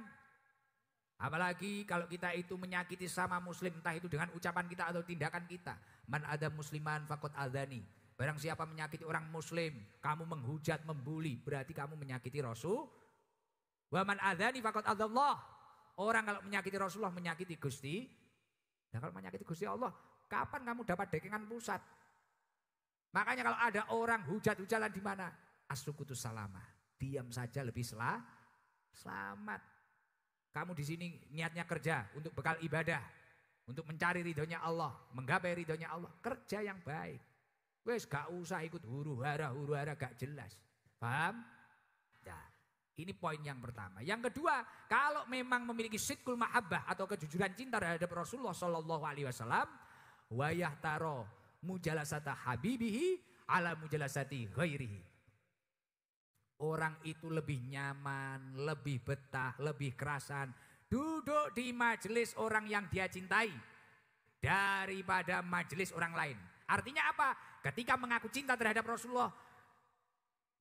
Apalagi kalau kita itu menyakiti sama muslim, entah itu dengan ucapan kita atau tindakan kita. Man ada musliman faqad adani. Barang siapa menyakiti orang muslim, kamu menghujat, membuli, berarti kamu menyakiti Rasul. Wa man adani faqad adallah. Orang kalau menyakiti Rasulullah, menyakiti Gusti. Nah kalau menyakiti Gusti Allah, kapan kamu dapat dekengan pusat? Makanya kalau ada orang hujat-hujalan di mana? As-sukutu salamah. Diam saja lebih selamat. Kamu di sini niatnya kerja untuk bekal ibadah, untuk mencari ridhonya Allah, menggapai ridhonya Allah. Kerja yang baik. Wes gak usah ikut huru-hara gak jelas. Paham? Nah, ini poin yang pertama. Yang kedua, kalau memang memiliki sidqul mahabbah atau kejujuran cinta terhadap Rasulullah sallallahu alaihi wasallam, wa yahtaro mujalasata habibihi ala mujalasati ghairihi. Orang itu lebih nyaman, lebih betah, lebih kerasan duduk di majelis orang yang dia cintai daripada majelis orang lain. Artinya apa? Ketika mengaku cinta terhadap Rasulullah,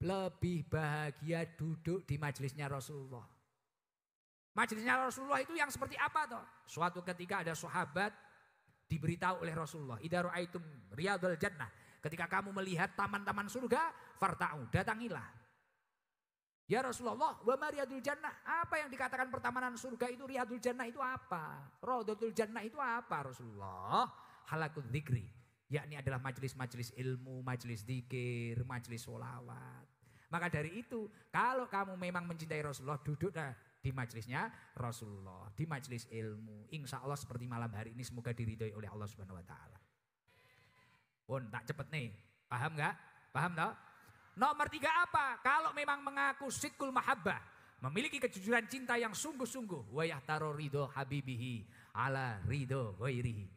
lebih bahagia duduk di majelisnya Rasulullah. Majelisnya Rasulullah itu yang seperti apa toh? Suatu ketika ada sahabat diberitahu oleh Rasulullah, idza ra'aitum riyadul jannah, ketika kamu melihat taman-taman surga, farta'u, datangilah. Ya Rasulullah, wa ma riyadul jannah? Apa yang dikatakan pertamanan surga itu, riyadul jannah itu apa? Raudatul jannah itu apa Rasulullah? Halakul dzikri, yakni adalah majelis-majelis ilmu, majelis zikir, majelis sholawat. Maka dari itu, kalau kamu memang mencintai Rasulullah, duduklah di majelisnya Rasulullah, di majelis ilmu. Insya Allah seperti malam hari ini semoga diridhoi oleh Allah Subhanahu Wa Taala. Pun tak cepet nih, paham nggak? Paham tak? Nomor 3 apa? Kalau memang mengaku sidqul mahabbah, memiliki kejujuran cinta yang sungguh-sungguh, wa yahtaro ridho habibihi ala ridho ghairihi.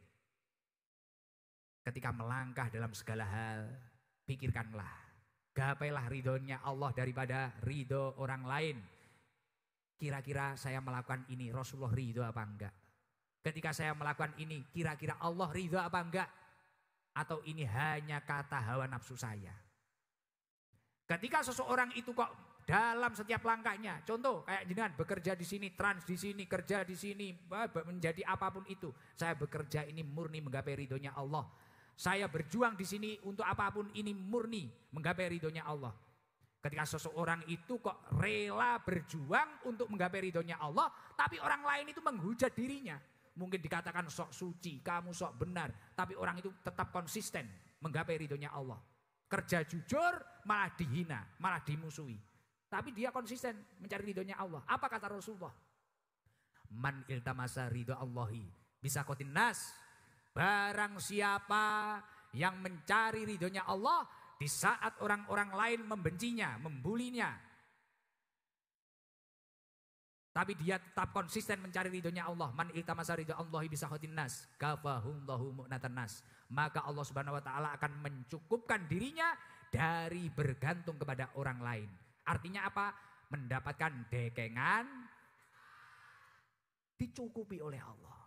Ketika melangkah dalam segala hal, pikirkanlah, gapailah ridhonya Allah daripada ridho orang lain. Kira-kira saya melakukan ini Rasulullah ridho apa enggak? Ketika saya melakukan ini kira-kira Allah ridho apa enggak? Atau ini hanya kata hawa nafsu saya? Ketika seseorang itu kok dalam setiap langkahnya, contoh kayak jenengan bekerja di sini, trans di sini, kerja di sini, menjadi apapun itu, saya bekerja ini murni menggapai ridhonya Allah. Saya berjuang di sini untuk apapun ini murni menggapai ridhonya Allah. Ketika seseorang itu kok rela berjuang untuk menggapai ridhonya Allah, tapi orang lain itu menghujat dirinya. Mungkin dikatakan sok suci, kamu sok benar, tapi orang itu tetap konsisten menggapai ridhonya Allah. Kerja jujur malah dihina, malah dimusuhi. Tapi dia konsisten mencari ridhonya Allah. Apa kata Rasulullah? Man iltamasa ridho Allahi bisa kotin nas. Barang siapa yang mencari ridhonya Allah di saat orang-orang lain membencinya, membulinya, tapi dia tetap konsisten mencari ridhonya Allah. Man iltamasa ridho Allahi bisa khotin nas, kafahumlahu mu'natan nas. Maka Allah Subhanahu Wa Taala akan mencukupkan dirinya dari bergantung kepada orang lain. Artinya apa? Mendapatkan dekengan, dicukupi oleh Allah.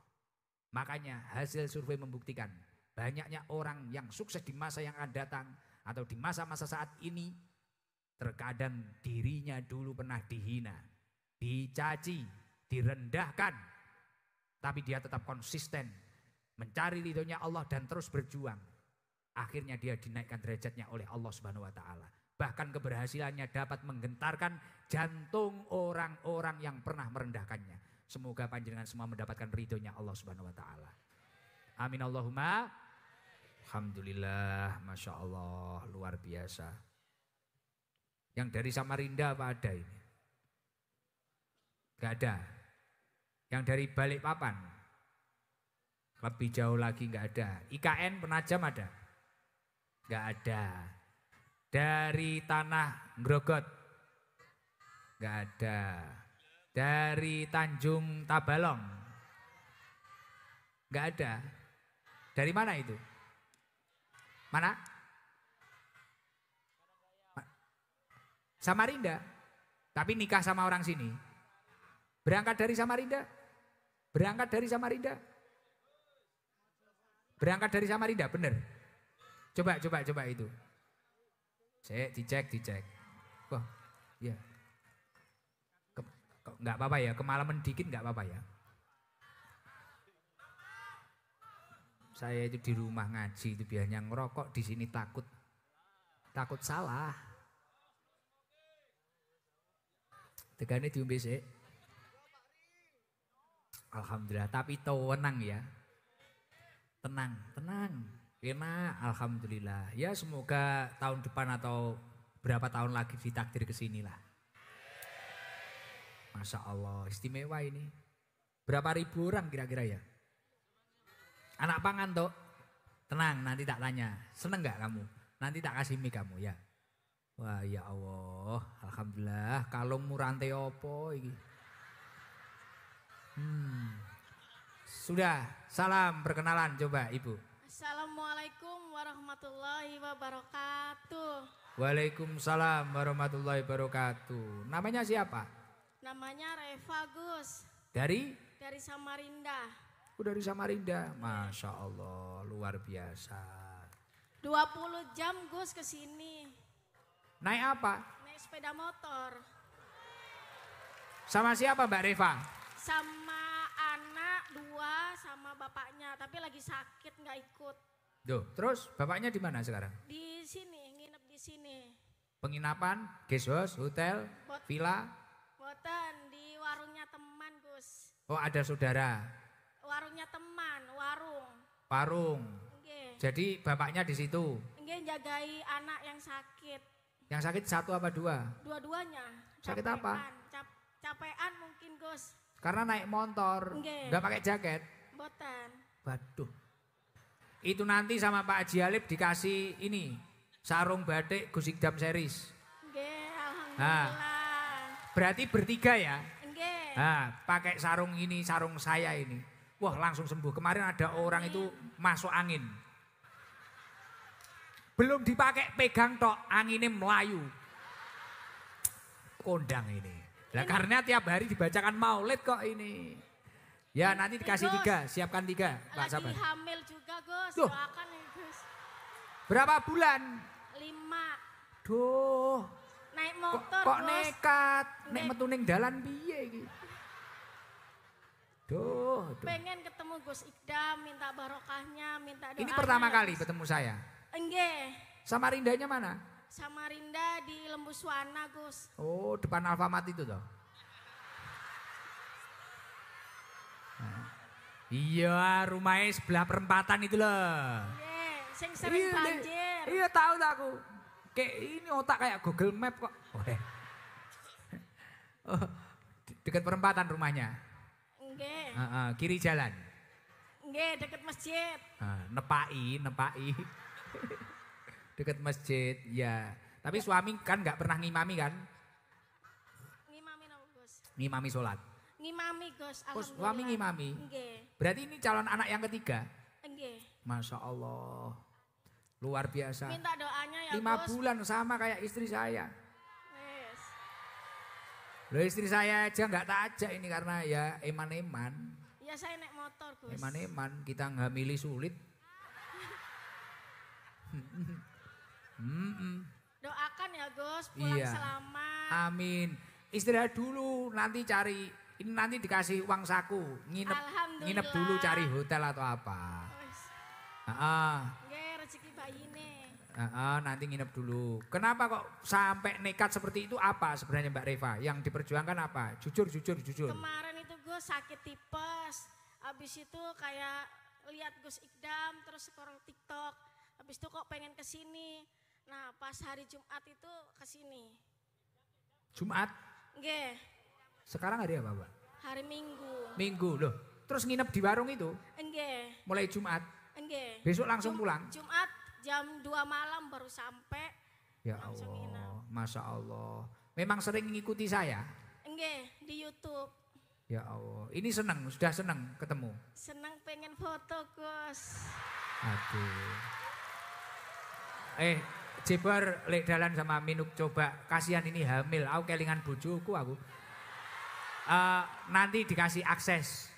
Makanya hasil survei membuktikan banyaknya orang yang sukses di masa yang akan datang atau di masa-masa saat ini, terkadang dirinya dulu pernah dihina, dicaci, direndahkan, tapi dia tetap konsisten mencari ridhonya Allah dan terus berjuang. Akhirnya dia dinaikkan derajatnya oleh Allah Subhanahu Wa Taala. Bahkan keberhasilannya dapat menggentarkan jantung orang-orang yang pernah merendahkannya. Semoga panjenengan semua mendapatkan ridhonya Allah Subhanahu Wa Taala. Amin Allahumma. Alhamdulillah, Masya Allah, luar biasa. Yang dari Samarinda apa ada ini? Gak ada. Yang dari Balikpapan? Lebih jauh lagi gak ada. IKN Penajam ada? Enggak ada. Dari tanah Grogot? Enggak ada. Dari Tanjung Tabalong? Enggak ada. Dari mana itu? Mana? Samarinda. Tapi nikah sama orang sini. Berangkat dari Samarinda? Berangkat dari Samarinda? Berangkat dari Samarinda, bener. Coba itu. Dicek. Wah, ya. Enggak apa-apa ya, kemalaman dikit enggak apa-apa ya. Saya itu di rumah ngaji itu biasanya ngerokok, di sini takut salah. Tegane diombe sik. Alhamdulillah, tapi tenang ya. Tenang. Enak, alhamdulillah. Ya semoga tahun depan atau berapa tahun lagi ditakdir ke sini lah. Masya Allah, istimewa ini. Berapa ribu orang kira-kira ya? Anak pangan toh, tenang nanti tak tanya. Seneng gak kamu? Nanti tak kasih mic kamu ya. Wah ya Allah, alhamdulillah. Kalungmu rantai opo ini? Sudah, salam perkenalan coba Ibu. Assalamualaikum warahmatullahi wabarakatuh. Waalaikumsalam warahmatullahi wabarakatuh. Namanya siapa? Namanya Reva Gus. Dari Samarinda. Dari Samarinda, Masya Allah, luar biasa. 20 jam Gus ke sini. Naik apa? Naik sepeda motor. Sama siapa Mbak Reva? Sama anak 2 sama bapaknya, tapi lagi sakit nggak ikut. Duh, terus bapaknya di mana sekarang? Di sini, nginep di sini. Penginapan, guest house, hotel, villa? Boten, di warungnya teman Gus. Oh ada saudara? Warungnya teman, Warung. Nggih. Jadi bapaknya di situ? Nggih, jagai anak yang sakit. Yang sakit 1 apa 2? Dua-duanya. Sakit apa? Capean mungkin Gus. Karena naik motor, nggak pakai jaket? Boten. Waduh. Itu nanti sama Pak Haji Alip dikasih ini, sarung batik Gus Ikdam series. Nggih, alhamdulillah. Berarti bertiga ya? Nggih. Pakai sarung ini, sarung saya ini. Wah langsung sembuh. Kemarin ada orang itu masuk angin. Belum dipakai pegang tok, anginnya melayu. Kondang ini. Nah, karena tiap hari dibacakan maulid kok ini. Ya nanti dikasih 3, siapkan 3 Pak Sabar. Lagi hamil juga Gus, Duh. doakan ya Gus. Berapa bulan? 5. Duh. Naik motor Kok Gus. nekat? Nek metu ning dalan piye iki? Duh. Pengen ketemu Gus Ikdam, minta barokahnya, minta doanya. Ini pertama kali Gus. ketemu saya. Nggih. Samarindanya mana? Samarinda di Lembuswana Gus. Oh, depan Alfamart itu toh. Iya, rumahnya sebelah perempatan itu loh. Nggih, sing sering banjir. Iya, tahu tak aku. Kayak ini otak kayak Google Map kok. Oh, dekat perempatan rumahnya. Nggih. Kiri jalan. Nggih, deket masjid. Nepai. Dekat masjid, ya. Tapi suami kan nggak pernah ngimami kan? Ngimami napa, Gus? Ngimami sholat. Ngimami Gus, Oh, alhamdulillah. suami ngimami. Nggih. Berarti ini calon anak yang ketiga? Nggih. Masya Allah. Luar biasa. Minta doanya ya 5 Gus. bulan sama kayak istri saya. Yes. Loh istri saya aja nggak tak ajak ini karena ya eman-eman. Ya saya naik motor Gus. Eman-eman kita ngamili sulit. Doakan ya Gus, pulang Iya. selamat. Amin. Istirahat dulu, nanti cari, ini nanti dikasih uang saku, nginep dulu cari hotel atau apa. Wes. Nggih, rezeki bayine. Nanti nginep dulu. Kenapa kok sampai nekat seperti itu apa sebenarnya Mbak Reva? Yang diperjuangkan apa? Jujur. Kemarin itu Gus sakit tipes. Habis itu kayak lihat Gus Ikdam terus scroll TikTok. Habis itu kok pengen ke sini. Nah, pas hari Jumat itu ke sini. Jumat? Nggih, Sekarang hari apa Mbak? hari Minggu. Minggu loh. Terus nginep di warung itu Nggih, mulai Jumat. nggih. Besok langsung pulang. Jumat jam 2 malam baru sampai. Ya Langsung nginep. Allah, Masya Allah. Memang sering mengikuti saya? Nggih, di YouTube. Ya Allah, ini sudah senang ketemu? Seneng pengen foto, Gus. Aduh. Jebar lek dalan sama Minuk coba, kasihan ini hamil, aku kelingan bojoku aku. Nanti dikasih akses,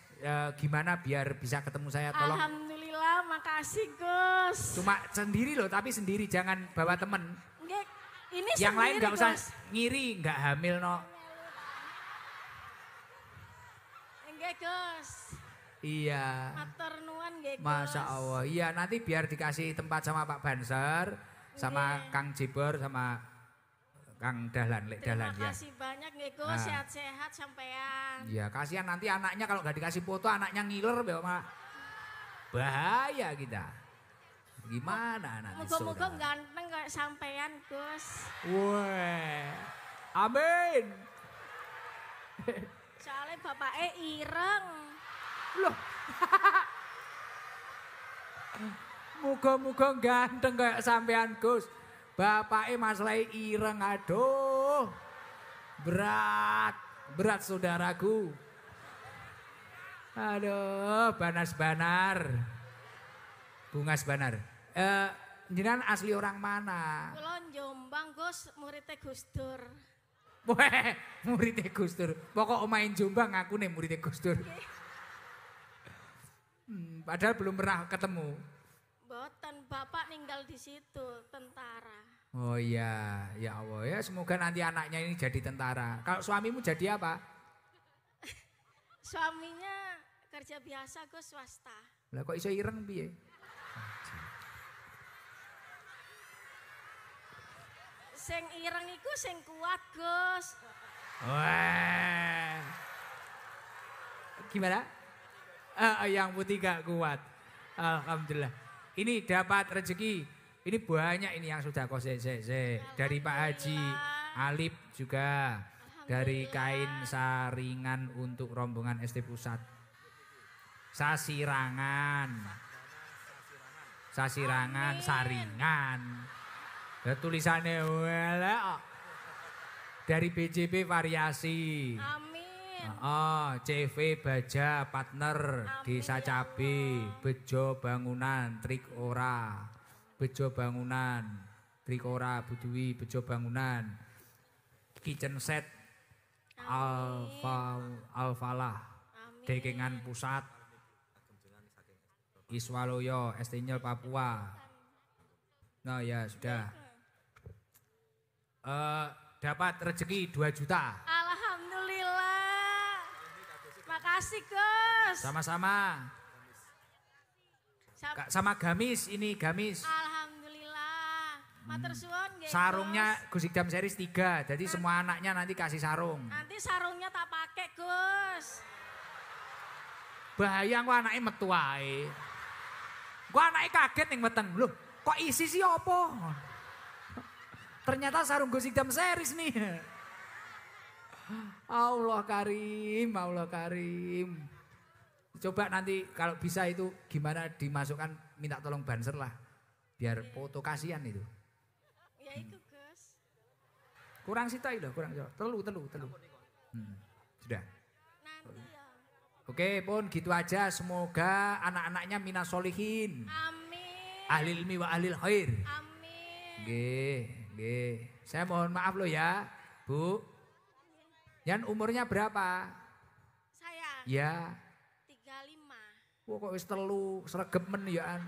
gimana biar bisa ketemu saya, tolong. Alhamdulillah, makasih Gus. Cuma sendiri loh, tapi sendiri, jangan bawa temen. Nggih, ini Yang lain sendiri, nggak usah Gus. ngiri, nggak hamil no. Nggih, Gus. Iya. Matur nuwun nggih, Gus. Masya Allah. Iya, nanti biar dikasih tempat sama Pak Banser, sama Nggih. Kang Jibor, sama Kang Dahlan, Lek Terima Dahlan ya. kasih banyak nggih, Gus. Nah. Sehat-sehat sampean. Iya, kasihan nanti anaknya kalau nggak dikasih foto, anaknya ngiler, Mbak. Bahaya kita. Gimana nanti Muga-muga saudara? ganteng kayak sampean, Gus. Wah, amin. Soalnya bapaknya ireng. Loh. Muga-muga ganteng kayak sampean Gus. Bapaknya masalah ireng, aduh. Berat saudaraku. Aduh, Banas Banar. Bungas Banar. Jenengan asli orang mana? Kulo Jombang, Gus, muridnya Gus Dur. Weh, muridnya Gus Dur. Pokok main Jombang aku nih muridnya Gus Dur. Padahal belum pernah ketemu. Boten, bapak ninggal di situ, tentara. Oh iya, ya Allah ya, semoga nanti anaknya ini jadi tentara. Kalau suamimu jadi apa? Suaminya kerja biasa, Gus, swasta. Lah kok iso ireng piye? Sing ireng iku sing kuat, Gus. Wah. Gimana? Yang putih gak kuat. Alhamdulillah. Ini dapat rezeki. Ini banyak ini yang sudah dari Pak Haji Alip juga. Dari kain saringan untuk rombongan ST Pusat. Sasirangan, Amin. saringan. Ya, tulisannya wala. Dari BJP variasi. Amin. CV Baja Partner Amin, Desa ya Cabe, Allah. Bejo Bangunan, Trik Ora. Bejo Bangunan, Trik Ora, Budui, Bejo Bangunan. Kitchen Set Alfalah, Amin. Dekengan Pusat. Iswaloyo, Estinyel Papua. Nah ya sudah. Dapat rezeki 2 juta. Alhamdulillah. Makasih, Gus. Sama-sama. Sama gamis, ini gamis. Alhamdulillah. Matur suwun nggih. Sarungnya Gus. Gus Ikdam series 3. Jadi semua anaknya nanti kasih sarung. Nanti sarungnya tak pakai, Gus. Bahaya kok anaknya metu wae. Kok anaknya kaget yang meteng. Loh, kok isi sih apa? Ternyata sarung Gus Ikdam series nih. Allah Karim, Allah Karim. Coba nanti kalau bisa itu gimana dimasukkan, minta tolong Banser lah. Biar foto kasihan itu. Ya itu, Gus. Kurang sitai loh, kurang. Telu. Sudah. Nanti ya. Oke pun gitu aja. Semoga anak-anaknya minas solihin. Amin. Ahli ilmi wa ahli khair. Amin. Nggih. Saya mohon maaf loh ya, Bu. Yan umurnya berapa? Saya Ya. 35. Wah kok wis telu, sregep men ya an.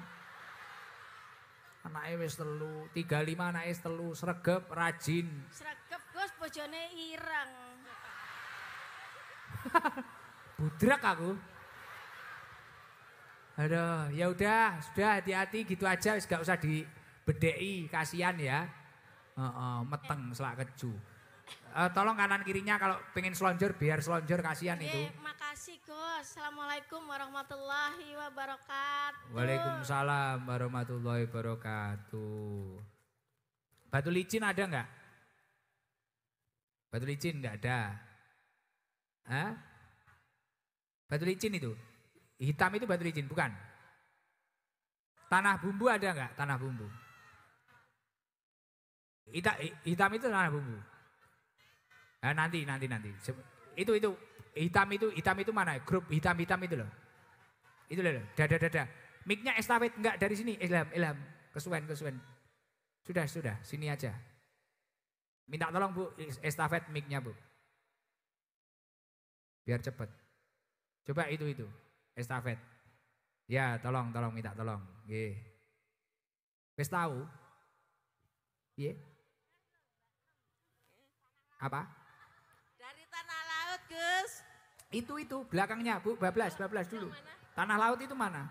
Anake wis telu, 35 anake wis telu, sregep, rajin. Sregep, Gus, bojone ireng. Budrak aku. Aduh, ya udah, sudah hati-hati gitu aja, wis gak usah dibedeki, kasihan ya. Meteng selak keju. Tolong kanan kirinya kalau pengen selonjor biar selonjor, kasihan itu. Makasih, Gus. Assalamualaikum warahmatullahi wabarakatuh. Waalaikumsalam warahmatullahi wabarakatuh. Batu licin ada nggak? Batu licin nggak ada. Hah? Batu licin itu? Hitam itu batu licin, bukan? Tanah bumbu ada nggak? Tanah bumbu. Hitam itu tanah bumbu. Nanti. Itu hitam itu mana? Grup hitam itu loh. Itu loh, dada. Mic-nya estafet enggak dari sini. Ilham. Kesuwen. Sudah, sini aja. Minta tolong Bu, estafet mic-nya Bu. Biar cepet. Coba itu, estafet. Ya, tolong, minta tolong. Nggih. Wis tahu? Piye? Apa? Dari tanah laut, Gus. Itu belakangnya Bu, bablas dulu. Tanah laut itu mana?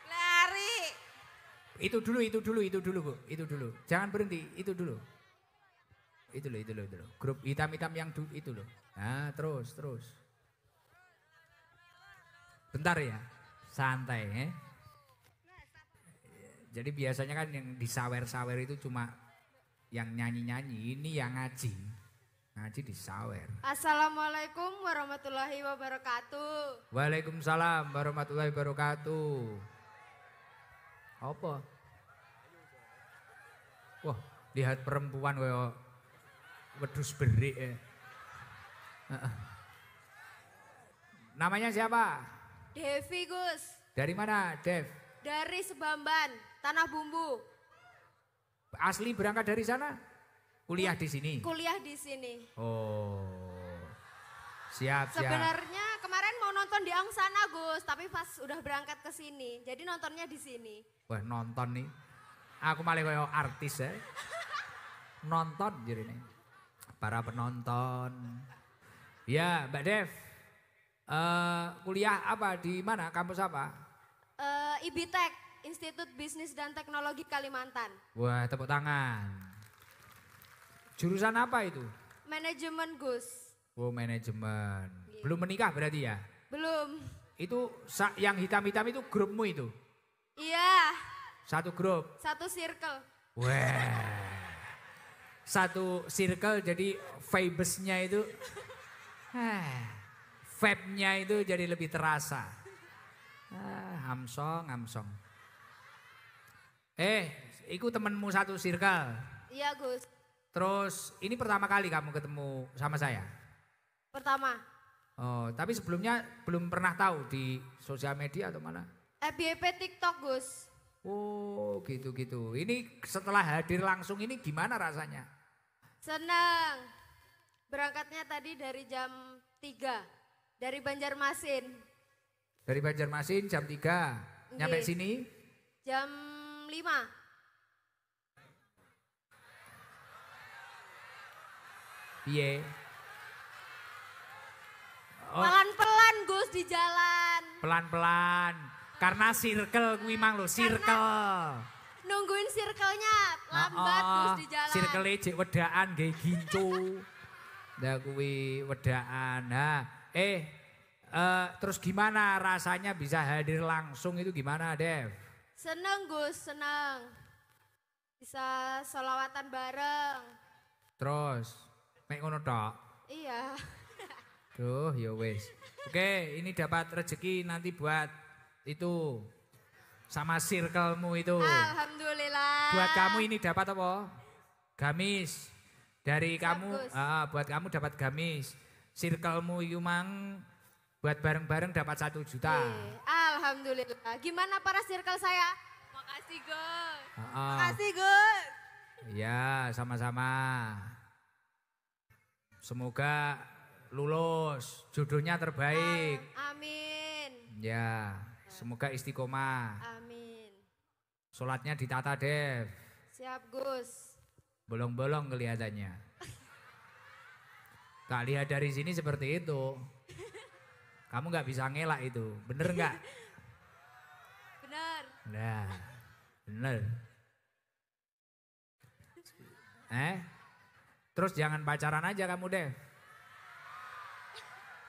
Lari. Itu dulu Bu, itu dulu. Jangan berhenti, itu dulu. Itu loh. Grup hitam-hitam yang itu loh. Nah, terus. Bentar ya, santai. Jadi biasanya kan yang disawer-sawer itu cuma yang nyanyi-nyanyi, ini yang ngaji disawer. Assalamualaikum warahmatullahi wabarakatuh. Waalaikumsalam warahmatullahi wabarakatuh. Apa? Wah, lihat perempuan kayak wedhus berik. Namanya siapa? Devi, Gus. Dari mana, Dev? Dari Sebamban, Tanah Bumbu. Asli berangkat dari sana? Kuliah di sini? Kuliah di sini. Oh, siap. Sebenarnya kemarin mau nonton di Angsana, Gus, tapi pas udah berangkat ke sini. Jadi nontonnya di sini. Wah, nonton nih. Aku malah kayak artis ya. Nonton jadi nih. Para penonton. Ya, Mbak Dev. Kuliah apa di mana? Kampus apa? IBTEK, Institut Bisnis dan Teknologi Kalimantan. Wah, tepuk tangan. Jurusan apa itu? Manajemen, Gus. Oh, manajemen. Belum menikah berarti ya? Belum. Itu yang hitam-hitam itu grupmu itu? Iya. Satu grup? Satu circle. Wah. Satu circle jadi vibes-nya itu. Vibe-nya itu jadi lebih terasa. Hamsong. Iku temenmu satu circle? Iya, Gus. Terus ini pertama kali kamu ketemu sama saya? Pertama. Oh, tapi sebelumnya belum pernah tahu di sosial media atau mana? FYP TikTok, Gus. Oh, gitu. Ini setelah hadir langsung ini gimana rasanya? Senang. Berangkatnya tadi dari jam 3. Dari Banjarmasin. Dari Banjarmasin jam 3. Nyampe sini? Jam 5. Piye? Pelan-pelan, Gus, di jalan. Pelan-pelan. Karena circle kuwi mang lho, circle. Nungguin circle-nya lambat, Gus, di jalan. Circle cek wedaan nggih gincu. Ndak kuwi wedaan. Nah, terus gimana rasanya bisa hadir langsung itu gimana, Dev? Seneng, Gus, seneng. Bisa sholawatan bareng. Terus, mek ngono tok? Iya. Duh, ya wis. Oke, ini dapat rezeki nanti buat itu sama circlemu itu. Alhamdulillah. Buat kamu ini dapat apa? Gamis. Dari Siap, kamu, Gus. buat kamu dapat gamis. Circlemu itu mang buat bareng-bareng dapat 1 juta. Alhamdulillah. Gimana para circle saya? Makasih, Gus. Makasih, Gus. Ya, sama-sama. Semoga lulus, jodohnya terbaik. Amin. Ya, semoga istiqomah. Amin. Sholatnya ditata, Dev. Siap, Gus. Bolong-bolong kelihatannya. Tak lihat dari sini seperti itu. Kamu nggak bisa ngelak itu, bener nggak? Benar. Nah, bener. Terus jangan pacaran aja kamu, Dev.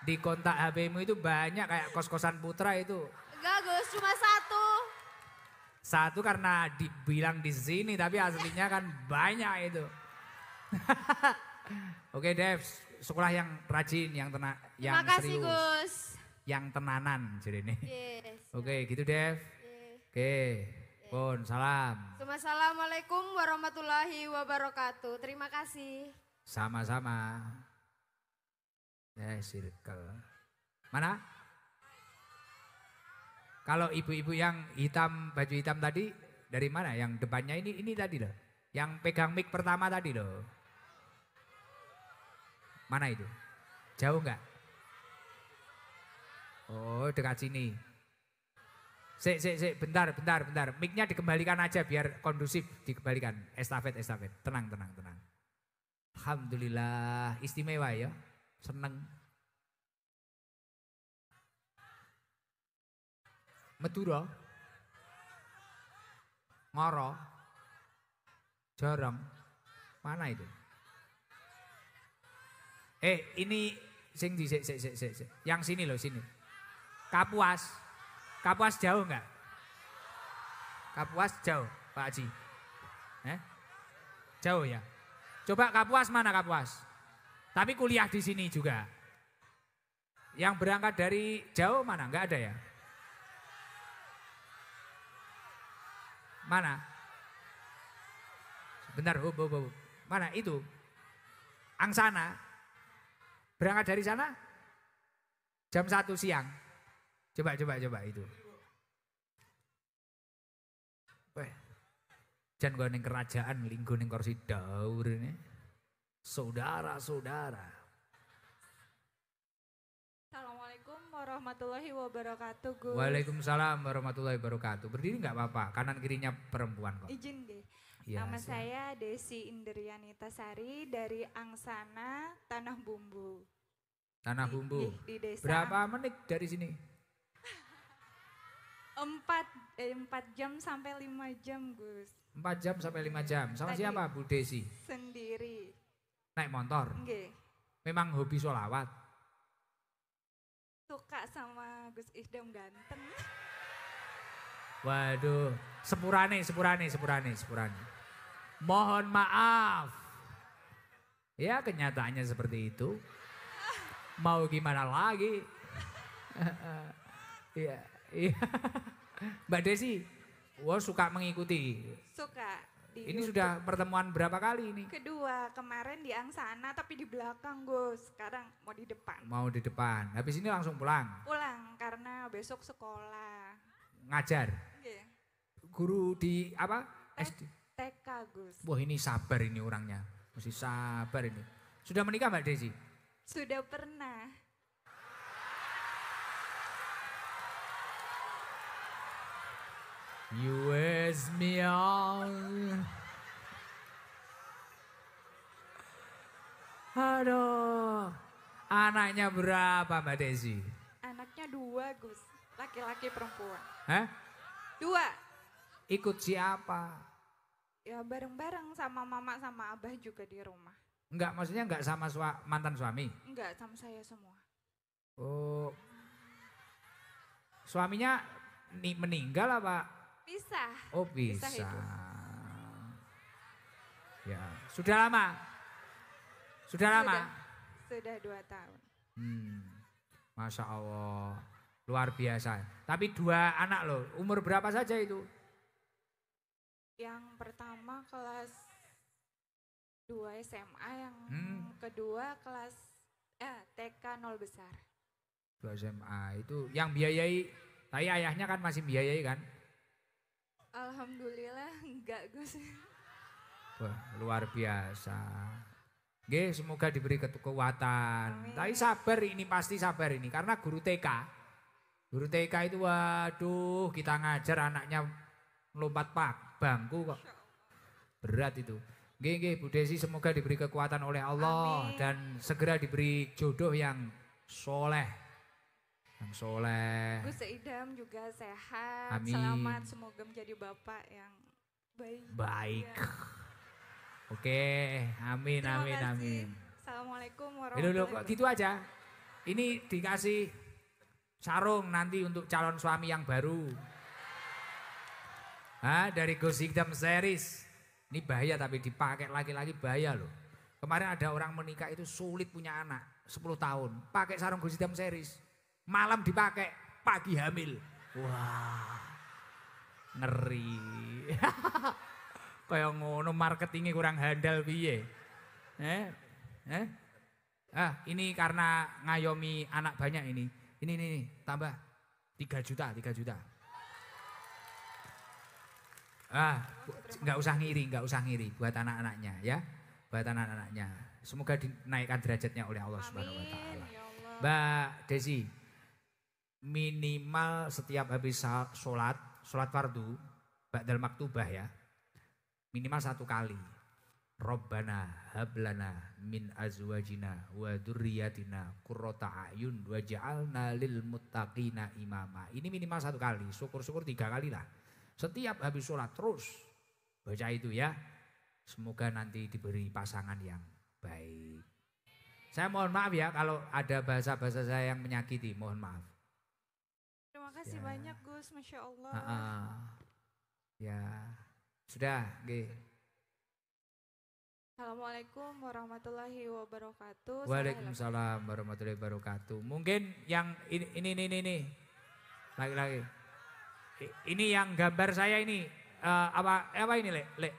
Di kontak HP-mu itu banyak kayak kos-kosan putra itu. Enggak, Gus, cuma 1. Satu karena dibilang di sini tapi aslinya kan banyak itu. Oke, Dev, sekolah yang rajin, yang yang Terima kasih, serius. Gus. Yang tenanan jadi ini. Yes. Oke, gitu Dev. Yes. Oke. Pun salam. Assalamualaikum warahmatullahi wabarakatuh. Terima kasih. Sama-sama. Circle. Mana? Kalau ibu-ibu yang hitam, baju hitam tadi dari mana? Yang depannya ini tadi loh. Yang pegang mic pertama tadi loh. Mana itu? Jauh enggak? Oh, dekat sini. Bentar. Mic-nya dikembalikan aja biar kondusif, dikembalikan. Estafet. Tenang. Alhamdulillah, istimewa ya. Seneng. Madura. Ngoro. Jorong. Mana itu? Ini sing yang sini loh, sini. Kapuas jauh enggak? Kapuas jauh, Pak Haji. Jauh ya. Coba Kapuas mana Kapuas? Tapi kuliah di sini juga. Yang berangkat dari jauh mana? Enggak ada ya? Mana? Bentar, mana itu? Angsana. Berangkat dari sana jam 1 siang. Coba itu. Weh. Jan gue ning kerajaan linggo ning kursi daur ini. Saudara-saudara. Assalamualaikum warahmatullahi wabarakatuh, Gus. Waalaikumsalam warahmatullahi wabarakatuh. Berdiri nggak apa-apa, kanan kirinya perempuan kok. Izin deh. Ya, Nama saya Desi Indrianita Sari dari Angsana Tanah Bumbu. Tanah Bumbu. Di desa. Berapa menit dari sini? 4 jam sampai 5 jam, Gus. 4 jam sampai 5 jam. Sama Tadi. siapa Bu Desi? Sendiri. Naik motor. Nggih. Memang hobi sholawat. Suka sama Gus Idam ganteng. Waduh, sepurane. Mohon maaf. Ya kenyataannya seperti itu. Mau gimana lagi? Iya. Mbak Desi, suka mengikuti. Suka. Di Ini YouTube. sudah pertemuan berapa kali ini? Kedua, kemarin di Angsana tapi di belakang, Gus. Sekarang mau di depan. Mau di depan, habis ini langsung pulang. Pulang karena besok sekolah. Ngajar. Nggih. Guru di apa? SD. TK, Gus. Wah ini sabar ini orangnya. Mesti sabar ini. Sudah menikah Mbak Desi? Sudah pernah. You ask me on. Aduh. Anaknya berapa Mbak Desi? Anaknya 2, Gus. Laki-laki perempuan. Hah? 2. Ikut siapa? Ya bareng-bareng sama mama sama abah juga di rumah. Enggak, maksudnya enggak sama mantan suami? Enggak, sama saya semua. Oh. Suaminya meninggal apa? Pisah. Oh bisa. Pisah itu. Ya, sudah lama? Sudah lama? Sudah 2 tahun. Masya Allah, luar biasa. Tapi 2 anak loh, umur berapa saja itu? Yang pertama kelas 2 SMA, yang kedua kelas TK 0 besar. 2 SMA itu yang biayai, tapi ayahnya kan masih biayai kan? Alhamdulillah enggak, Gus. Wah, luar biasa. Nggih, semoga diberi kekuatan. Amin. Tapi sabar ini, pasti sabar ini. Karena guru TK. Guru TK itu waduh, kita ngajar anaknya lompat bangku kok. Berat itu. Nggih, Bu Desi semoga diberi kekuatan oleh Allah. Amin. Dan segera diberi jodoh yang soleh. Yang soleh. Gus Idam juga sehat, Amin. selamat, semoga menjadi bapak yang baik. Baik. Ya. Oke, amin, Terima amin, kasih. amin. Assalamualaikum Loh, warahmatullahi kok gitu aja? Ini dikasih sarung nanti untuk calon suami yang baru. Dari Gus Idam Series. Ini bahaya tapi dipakai laki-laki bahaya loh. Kemarin ada orang menikah itu sulit punya anak. 10 tahun. Pakai sarung Gus Idam Series. Malam dipakai, pagi hamil. Wah. Ngeri. Kayak ngono marketingnya kurang handal piye. Ini karena ngayomi anak banyak ini. Ini tambah 3 juta. Enggak usah ngiri buat anak-anaknya ya. Buat anak-anaknya. Semoga dinaikkan derajatnya oleh Allah Subhanahu wa taala. Ya Allah. Mbak Desi, minimal setiap habis sholat fardu, ba'dal maktubah ya, minimal 1 kali. Rabbana hablana min azwajina wa dzurriyyatina qurrata a'yun waj'alna lil muttaqina imama. Ini minimal 1 kali, syukur-syukur 3 kali lah. Setiap habis sholat terus baca itu ya. Semoga nanti diberi pasangan yang baik. Saya mohon maaf ya kalau ada bahasa-bahasa saya yang menyakiti, mohon maaf. Terima kasih Ya. banyak Gus, Masya Allah. Ya, sudah, nggih. Assalamualaikum warahmatullahi wabarakatuh. Waalaikumsalam warahmatullahi wabarakatuh. Mungkin yang ini. Lagi. Ini yang gambar saya ini apa ini, Le?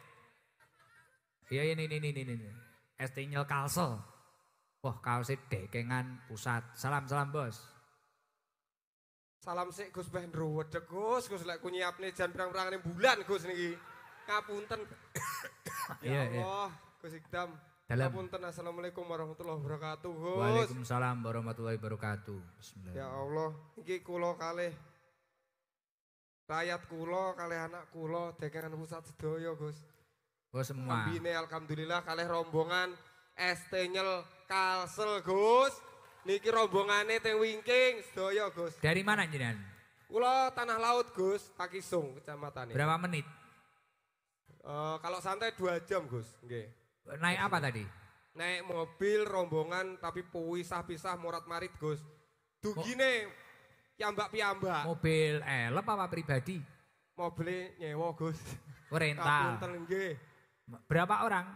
Iya ini. Estinyel Kalsel. Wah, kaosnya dekengan pusat. Salam Bos. Salam sik Gus ben ruwedeg Gus lek ku nyiapne jan pirang-pirangane bulan Gus niki. Ngapunten. Ya Iya. Allah, Gus Ikdam. Dalam. Ngapunten Assalamualaikum warahmatullahi wabarakatuh Gus. Waalaikumsalam warahmatullahi wabarakatuh. Bismillah. Ya Allah, iki kula kalih rakyat kula kalih anak kula dekengan pusat sedaya Gus. Oh semua. Ambine alhamdulillah kalih rombongan Estinyel Kalsel Gus. Niki rombongane teng Wingking sedaya Gus. Dari mana jenengan? Kula Tanah Laut Gus, Pakisung kecamatan. Berapa menit? Kalau santai 2 jam Gus, nggih. Naik apa tadi? Naik mobil rombongan tapi pisah-pisah morat-marit Gus. Dugine piyambak-piyambak. Mobil elep apa pribadi? Mobilnya nyewa Gus. Rental. Ngapunten nggih. Berapa orang?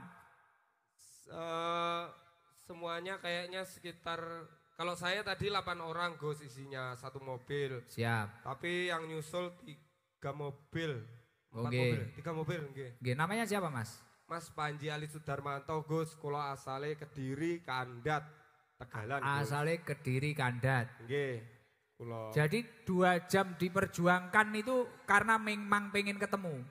Semuanya kayaknya sekitar, kalau saya tadi 8 orang Gus isinya 1 mobil. Siap. Tapi yang nyusul 3 mobil. 4 Oke. mobil, 3 mobil nggih. Nggih, namanya siapa Mas? Mas Panji Ali Sudarmanto Gus, kula asale Kediri Kandat Tegalan Gus. Asalnya Kediri Kandat. Nggih. Kula. Jadi 2 jam diperjuangkan itu karena memang pengen ketemu.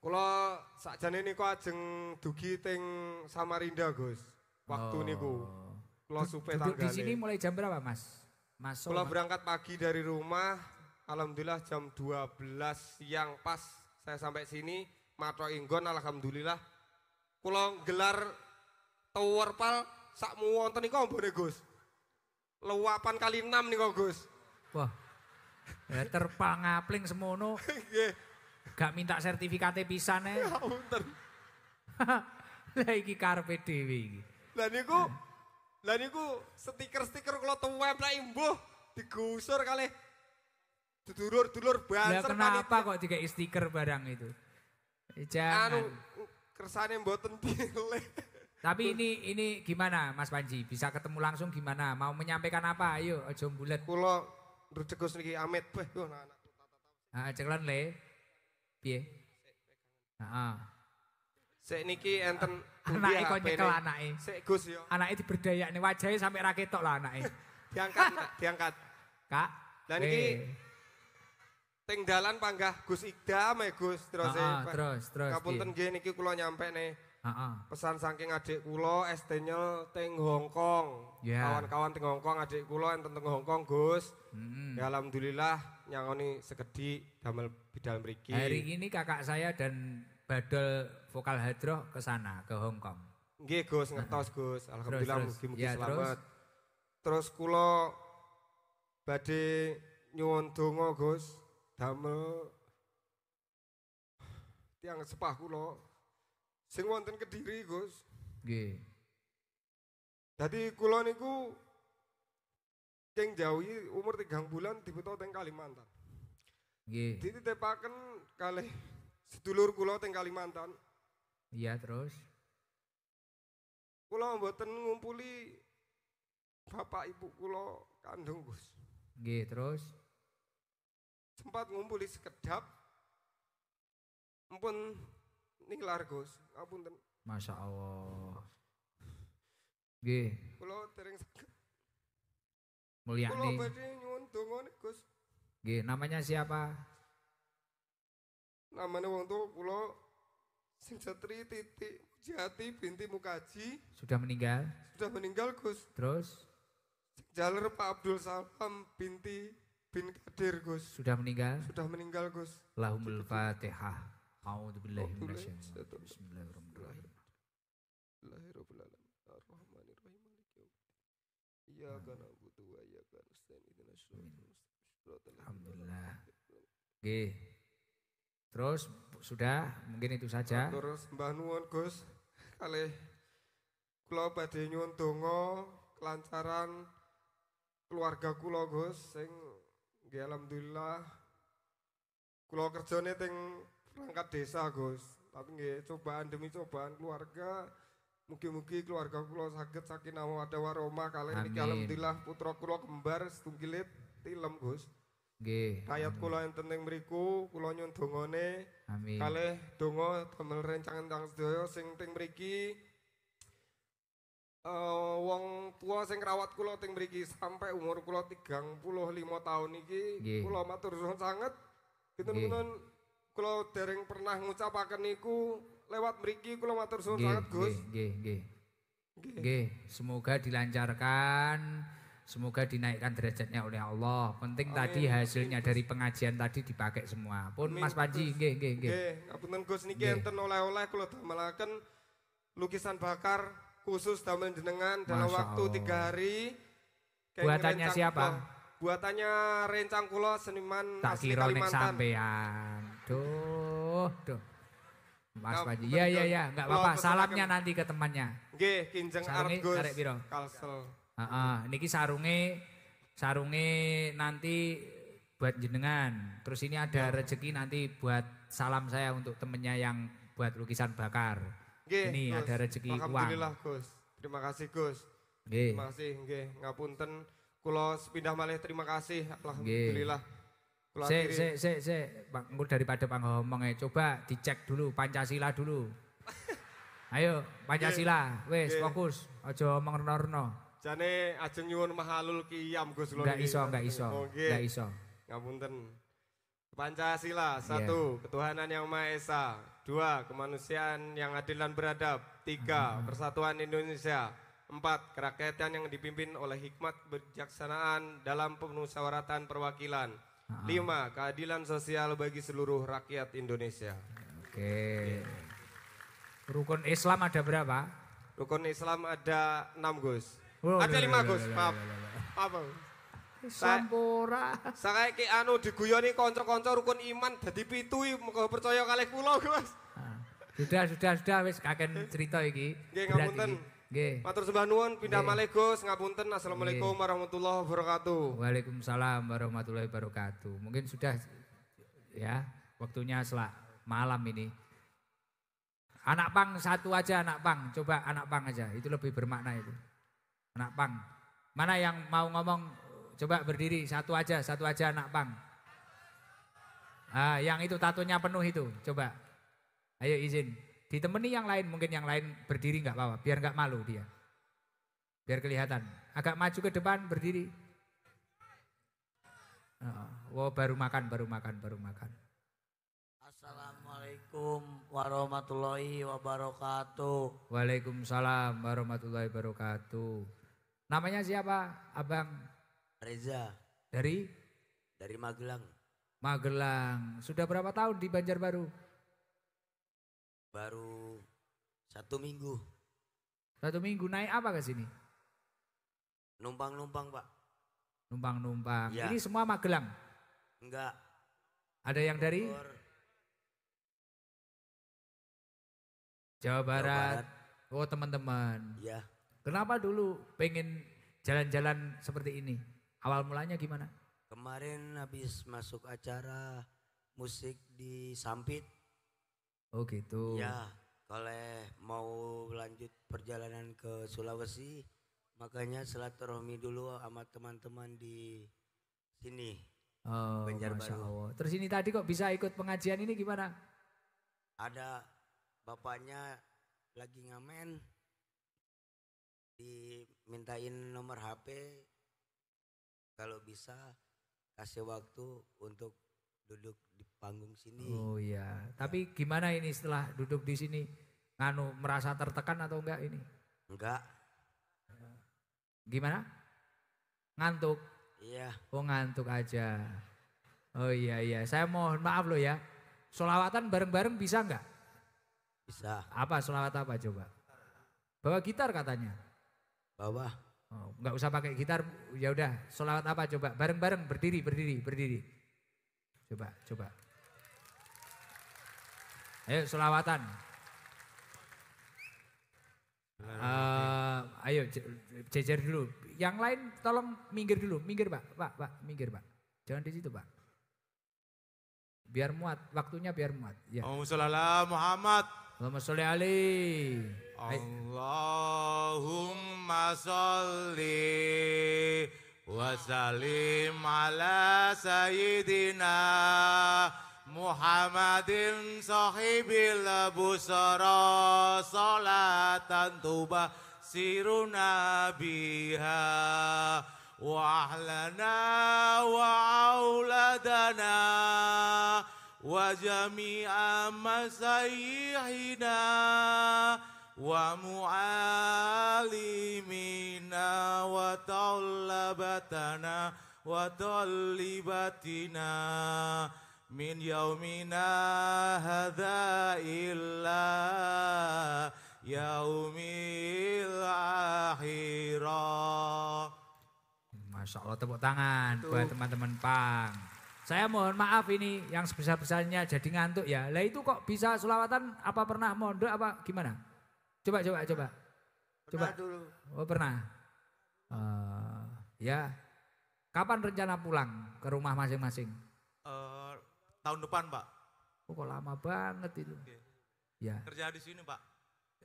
Kula sakjane niku ajeng dugi teng Samarinda Gus. Waktu niku. Kula supe Duduk di tanggane. sini mulai jam berapa Mas? Masuk. Kula berangkat pagi dari rumah, alhamdulillah jam 12 siang pas saya sampai sini, Mato Inggon alhamdulillah. Kula gelar tower pal sakmu wonten niku ambone Gus. Luapan kali 6 niku Gus. Wah. Ya terpal ngapling semono. Nggih. Gak minta sertifikate pisane. Ya punten. Lah iki karepe dhewe iki. Lah niku stiker-stiker kula tuwemplek imbuh digusur kalih dulur-dulur Lah banser kenapa kok dikai stiker barang itu? Jangan. anu kersane mboten dileh. Tapi ini gimana Mas Panji? Bisa ketemu langsung gimana? Mau menyampaikan apa? Ayo aja bulet. Kula ndrucegus niki amit beh yo anak. Ceklon le. Piye? Heeh. Sik niki enten Anake kok nyekel anake. Sik Gus yo. Anake diberdayakne wajahe sampai ra ketok lah anake. Diangkat, Nak, diangkat. Kak. Lah niki teng dalan panggah Gus Ikdam Gus terus. Terus. Kapunten nggih niki kula nyampe nih. Heeh. Pesan saking adik kula Estinyel teng Hongkong. Ya. Kawan-kawan teng Hongkong, adik kula enten teng Hongkong Gus. Mm. Ya alhamdulillah nyangoni sekedhi damel bidal mriki. Hari ini kakak saya dan Badol Vokal Hadroh ke sana, ke Hong Kong. Nggih Gus, ngertos Gus. Alhamdulillah Terus. mugi-mugi Ya, selamat. Terus kula badhe nyuwun donga Gus damel tiang sepah kula sing wonten Kediri Gus. Nggih. Dadi kula niku Keng Jawi umur 3 bulan diputo teng Kalimantan. Nggih. Dititipaken kalih sedulur kula teng Kalimantan. Iya terus. Kula mboten ngumpuli bapak ibu kula kandung Gus. Nggih terus. Sempat ngumpuli sekedap Ampun nilar Gus, ngapunten. Masya Allah. Nggih, Kula dereng saged. Kula mulyani. badhe nyuwun dongane Gus. Nggih, namanya siapa? Namanya wong tuwa kula sing Setri Titik Jati binti Mukaji Sudah meninggal. sudah meninggal Gus. Terus Jaler Pak Abdul Salam binti bin Kadir Gus. sudah meninggal. Sudah meninggal Gus. Lahumul Fatihah. A'udzubillahi A'udzubillahi minasyaitonir rajim. minasyaitonir Bismillahirrahmanirrahim. Bismillahirrahmanirrahim. Ar-Rahmanirrahim. Maliki yaumiddin. Iyyaka na'budu wa iyyaka nasta'in. Ihdinas siratal mustaqim. Siratal ladzina Alhamdulillah. an'amta alaihim. Nggih. Terus sudah mungkin itu saja. Terus Mbah nuwun Gus. Kalih kula badhe nyuwun donga kelancaran keluarga kula Gus sing nggih alhamdulillah kula kerjane teng perangkat desa Gus. Tapi nggih cobaan demi cobaan keluarga mugi-mugi keluarga kula saged sakinah mawaddah warahmah kalih niki Amin. alhamdulillah putra kula kembar setunggilit tilem Gus. Nggih. Rakyat kula enten teng mriku kula nyuwun dongane Amin. kalih donga damel rencangan sedaya sing teng mriki wong tua sing rawat kula teng mriki sampai umur kula 35 tahun iki Nggih. kula matur suwun sanget Nggih. pinten-pinten kula dereng pernah ngucapaken niku lewat mriki kula matur suwun Nggih, sanget Gus. nggih, nggih. Nggih. Nggih, semoga dilancarkan, semoga dinaikkan derajatnya oleh Allah. Penting Amin. tadi hasilnya dari pengajian tadi dipakai semua. Pun Amin, Mas Panji, Gus. nggih, nggih, nggih. Nggih, ngapunten Gus niki Nggih. enten oleh-oleh kula damelaken lukisan bakar khusus damel jenengan dalam Masya waktu Allah. 3 hari. Kenging Buatannya rencang siapa? kula. Buatannya rencang kula seniman Tak asli kira nek Kalimantan. sampean. Duh. Mas Ngap- Panji. Ya, ya, ya, enggak Kula apa-apa. pesenaken. Salamnya nanti ke temannya. Nggih, kinjeng Sarunge arep Gus. arek piro? Kalsel. Heeh, niki sarunge nanti buat jenengan. Terus ini ada rezeki nanti buat salam saya untuk temennya yang buat lukisan bakar. Nggih. Ini Gus. ada rezeki uang. Alhamdulillah Gus. Terima kasih Gus. Nggih. Terima kasih nggih. Ngapunten kula sepindah malih terima kasih. Alhamdulillah. Kula Se akhiri Engko daripada ngomongnya coba dicek dulu Pancasila dulu. Ayo Pancasila, wes Nggih. fokus, aja omong reno-reno. jane ajeng nyuwun mahalul qiyam Gus kula Enggak niki. iso, enggak iso, Oh, nggih. enggak iso. Ngapunten. Pancasila, 1. Ketuhanan yang Maha Esa. 2. Kemanusiaan yang adil dan beradab. 3. Persatuan Indonesia. 4. Kerakyatan yang dipimpin oleh hikmat kebijaksanaan dalam pemusyawaratan perwakilan. 5. Keadilan sosial bagi seluruh rakyat Indonesia. Oke. Rukun Islam ada berapa? Rukun Islam ada 6 Gus. Oh, Ada 5 Gus, lho, maaf. lho, lho, lho. Maaf. Bang. Islam pora. Saiki anu diguyoni kanca-kanca rukun iman dadi 7 muga percaya kalih kula Gus. Sudah wis kaken cerita iki. Nggih, Berat ngapunten. iki. Nggih. Matur sembah nuwun pindah Nggih. malih Gus ngapunten. Assalamualaikum warahmatullahi wabarakatuh. Waalaikumsalam warahmatullahi wabarakatuh. Mungkin sudah ya waktunya malam ini. Anak pang satu aja anak pang. Coba anak pang aja. Itu lebih bermakna itu. Anak pang. Mana yang mau ngomong coba berdiri satu aja anak pang. Ah, yang itu tatonya penuh itu. Coba. Ayo izin. Ditemani yang lain, mungkin yang lain berdiri nggak apa-apa, biar nggak malu dia. Biar kelihatan. Agak maju ke depan, berdiri. Oh, baru makan. Assalamualaikum warahmatullahi wabarakatuh. Waalaikumsalam warahmatullahi wabarakatuh. Namanya siapa, Abang? Reza Dari dari Magelang. Magelang. Sudah berapa tahun di Banjarbaru? Baru 1 minggu. 1 minggu. Naik apa ke sini? Numpang-numpang Pak. Numpang-numpang. Ya. Ini semua Magelang. Enggak. Ada yang dari Bogor, Jawa Jawa Barat. Barat. Oh, teman-teman. Ya. Kenapa dulu pengen jalan-jalan seperti ini? Awal mulanya gimana? Kemarin habis masuk acara musik di Sampit. Oh gitu. Ya. Kalau mau lanjut perjalanan ke Sulawesi, makanya silaturahmi dulu sama teman-teman di sini. Oh, Banjarbaru. Masya Allah. Terus ini tadi kok bisa ikut pengajian ini gimana? ada bapaknya lagi ngamen, dimintain nomor HP, kalau bisa kasih waktu untuk duduk di panggung sini. Oh iya, tapi gimana ini setelah duduk di sini? Nganu merasa tertekan atau enggak ini? Enggak. Gimana? Ngantuk? Iya. Oh ngantuk aja. Oh iya, saya mohon maaf loh ya. Sholawatan bareng-bareng bisa enggak? Bisa. Apa sholawat apa coba? Bawa gitar katanya. Bawa. Oh, enggak usah pakai gitar, ya udah. Sholawat apa coba? Bareng-bareng berdiri. Coba. Ayo sholawatan. Ayo jejer dulu. Yang lain tolong minggir dulu. Minggir Pak. Minggir Pak. Jangan di situ Pak. Biar muat, waktunya biar muat. Ya. Allahumma Muhammad. Allahumma sholli alaihi. Allahumma sholli wa sallim ala sayyidina Muhammadin sahibil busara salatan tuba siruna biha wa ahlana wa auladana wa jami'a masayyihina wa mu'alimina wa tallabatana wa tallibatina min yaumina hadha illa yaumil akhirah. Masya Allah, tepuk tangan buat teman-teman Pang. Saya mohon maaf ini yang sebesar-besarnya jadi ngantuk ya. Lah itu kok bisa selawatan, apa pernah mondok apa gimana? Coba. Pernah dulu. Oh pernah. Ya. Kapan rencana pulang ke rumah masing-masing? Tahun depan Pak. Oh kok lama banget itu. Oke. Ya. Kerja di sini Pak.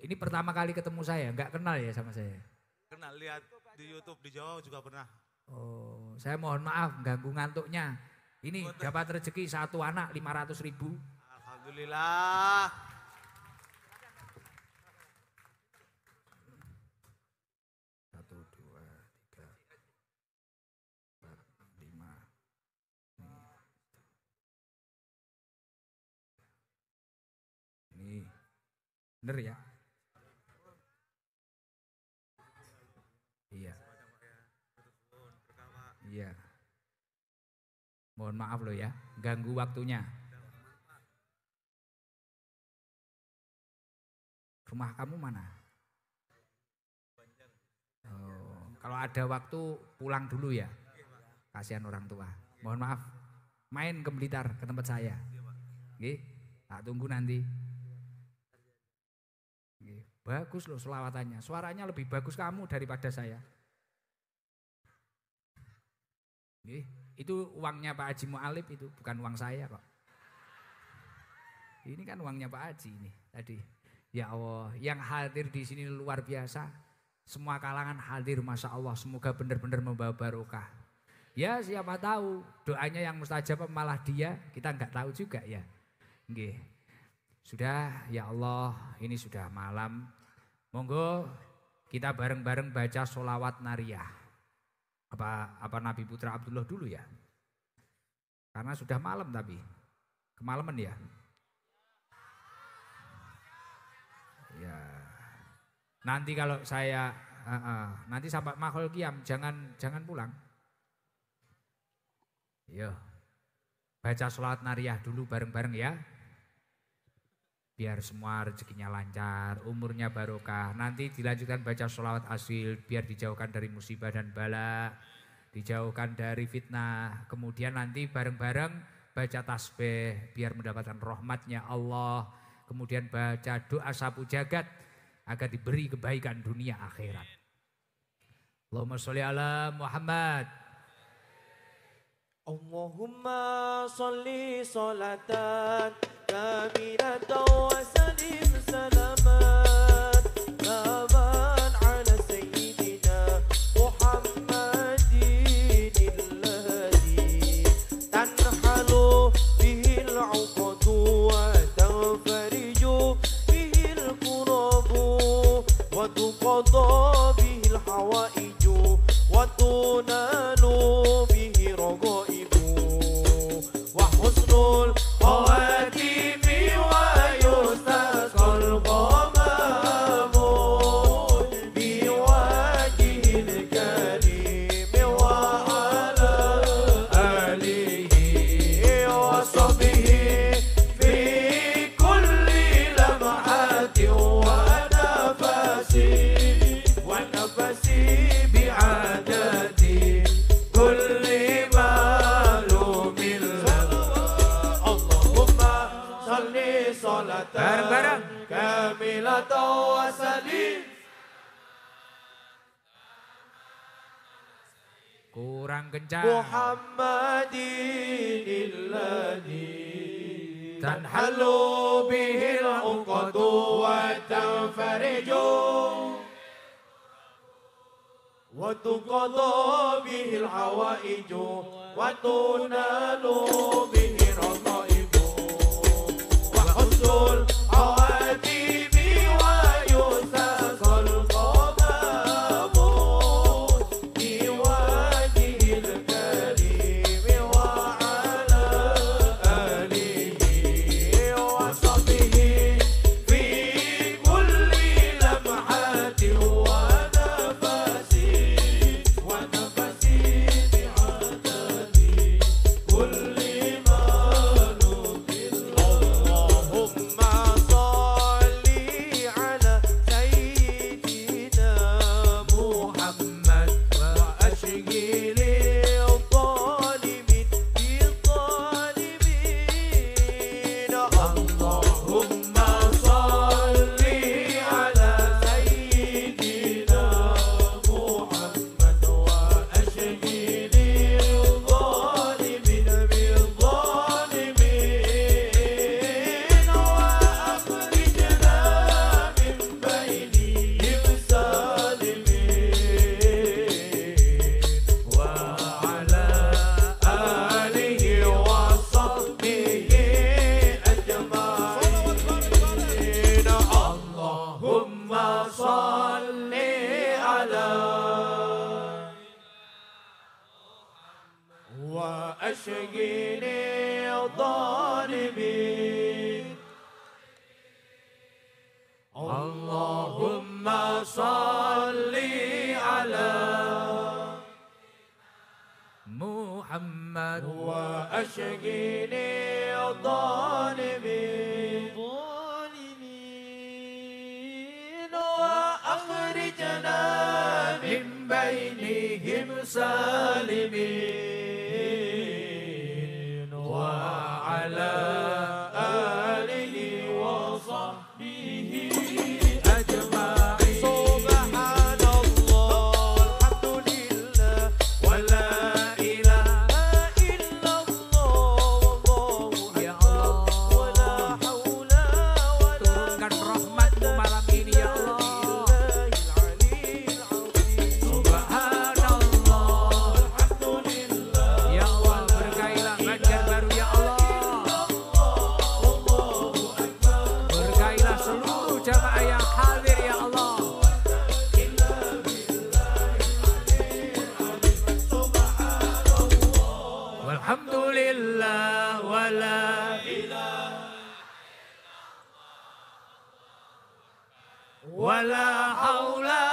Ini pertama kali ketemu saya, nggak kenal ya sama saya. Kenal lihat di YouTube di Jawa juga pernah. Oh, saya mohon maaf ganggu ngantuknya. Ini dapat rezeki satu anak 500.000. Alhamdulillah. Satu, dua, tiga, empat, lima. Ini bener ya? Iya. Mohon maaf loh ya, ganggu waktunya. Rumah kamu mana? Oh, kalau ada waktu pulang dulu ya. Kasihan orang tua. Mohon maaf, main ke Blitar ke tempat saya. Nggih, tak tunggu nanti. Nggih, bagus loh selawatannya. Suaranya lebih bagus kamu daripada saya. Nggih, itu uangnya Pak Haji Mu'alib itu, bukan uang saya kok. Ini kan uangnya Pak Haji ini tadi. Ya Allah, yang hadir di sini luar biasa. Semua kalangan hadir, Masya Allah. Semoga benar-benar membawa barokah. Ya siapa tahu doanya yang mustajab malah dia, kita nggak tahu juga ya. Nggih. Sudah, ya Allah, ini sudah malam. Monggo kita bareng-bareng baca sholawat nariyah. Apa Nabi Putra Abdullah dulu ya? Karena sudah malam tapi kemalaman ya. Ya. Nanti kalau saya nanti sampai Mahol Qiyam jangan pulang. Yo. Baca sholawat nariyah dulu bareng-bareng ya. Biar semua rezekinya lancar, umurnya barokah. Nanti dilanjutkan baca sholawat asil, biar dijauhkan dari musibah dan bala, dijauhkan dari fitnah. Kemudian nanti bareng-bareng baca tasbih, biar mendapatkan rahmatnya Allah. Kemudian baca doa sapu jagat, agar diberi kebaikan dunia akhirat. Allahumma sholli ala Muhammad. Allahumma sholli sholatan kamilatan wa salim salaman taban ala sayyidina Muhammadin alladhi tanhalu bihi al-uqadu wa tanfari الحوائج وتنال به رغائب وحسن الخواتيم ويستسقى الغمام بوجه الكريم وعلى آله وصحبه في كل لمحة ونفس بعدد كل معلوم اللهم صل صلاة كاملة وسلم Kurang kencang. محمد الذي تنحل به العقد وتنفرج وتقضى به الحوائج وتنال به الرغائب وحسن الخواتيم ويستسقى الغمام بوجه الكريم وعلى آله وصحبه في كل لمحة ونفس بعدد كل مالوك اللهم صل على سيدنا محمد وأشغل الظالمين بالظالمين اللهم صل على سيدنا محمد وأشغل الظالمين بالظالمين وأخرجنا من بينهم سالمين وعلى آله وصحبه أجمعين اللهم صل على وأشغل الظالمين اللهم صل على Muhammad وأشغل الظالمين وأخرجنا من بينهم سالمين وعلى آله وصحبه أجمعين سبحان الله الحمد لله ولا إله إلا الله والله Ya أكبر ولا Allah, حول ولا turunkan rahmatmu malam ini ya Allah. Subhanallah, alhamdulillah, Ya Allah, berkailah banjar baru ya Allah. Berkailah seluruh jamaah yang hadir ya Allah. Walhamdulillah wala wala haula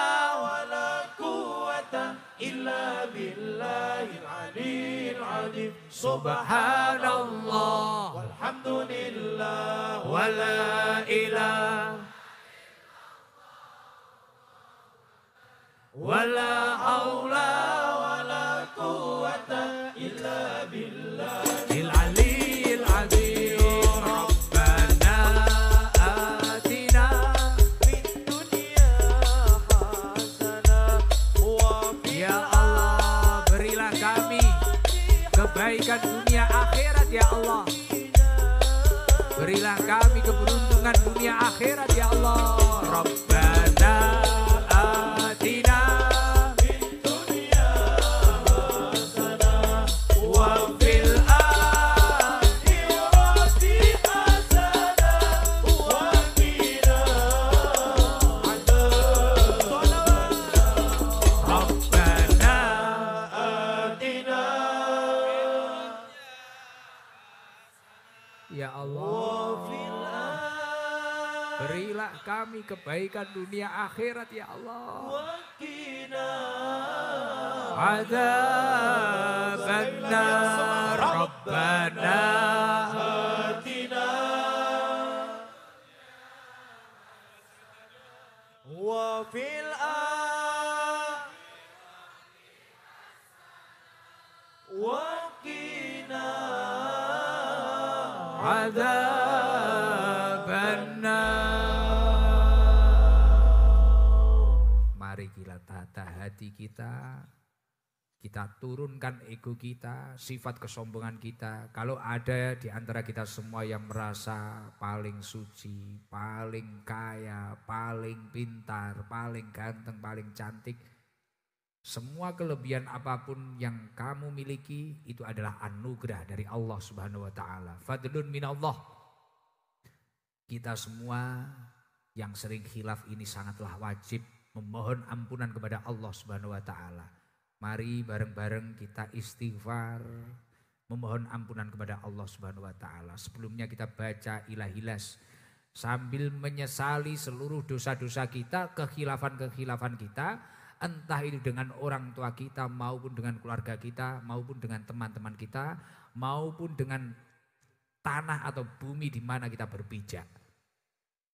wala quwwata illa billahil aliyyil azim. subhanallah Walhamdulillah, wala ilaha wala haula wala quwwata illa billahil aliyyil azim. Rabbana atina fid dunya hasanah wa fil ya Allah, berilah kami kebaikan dunia akhirat ya Allah. Berilah kami keberuntungan dunia akhirat ya Allah. Rabbana atina wa fil akhirati hasanah wa qina adzaban Berilah kami kebaikan dunia akhirat ya Allah. وقنا Adzaban nar Rabbana. آتنا وفي وقنا Adzaban nar. Mari kita tata hati kita. Kita turunkan ego kita, sifat kesombongan kita. Kalau ada di antara kita semua yang merasa paling suci, paling kaya, paling pintar, paling ganteng, paling cantik. Semua kelebihan apapun yang kamu miliki itu adalah anugerah dari Allah Subhanahu wa taala. Fadlun minallah. Kita semua yang sering khilaf ini sangatlah wajib memohon ampunan kepada Allah Subhanahu wa taala. Mari bareng-bareng kita istighfar, memohon ampunan kepada Allah Subhanahu wa taala. Sebelumnya kita baca ilahilas sambil menyesali seluruh dosa-dosa kita, kekhilafan-kekhilafan kita, entah itu dengan orang tua kita maupun dengan keluarga kita, maupun dengan teman-teman kita, maupun dengan tanah atau bumi di mana kita berpijak.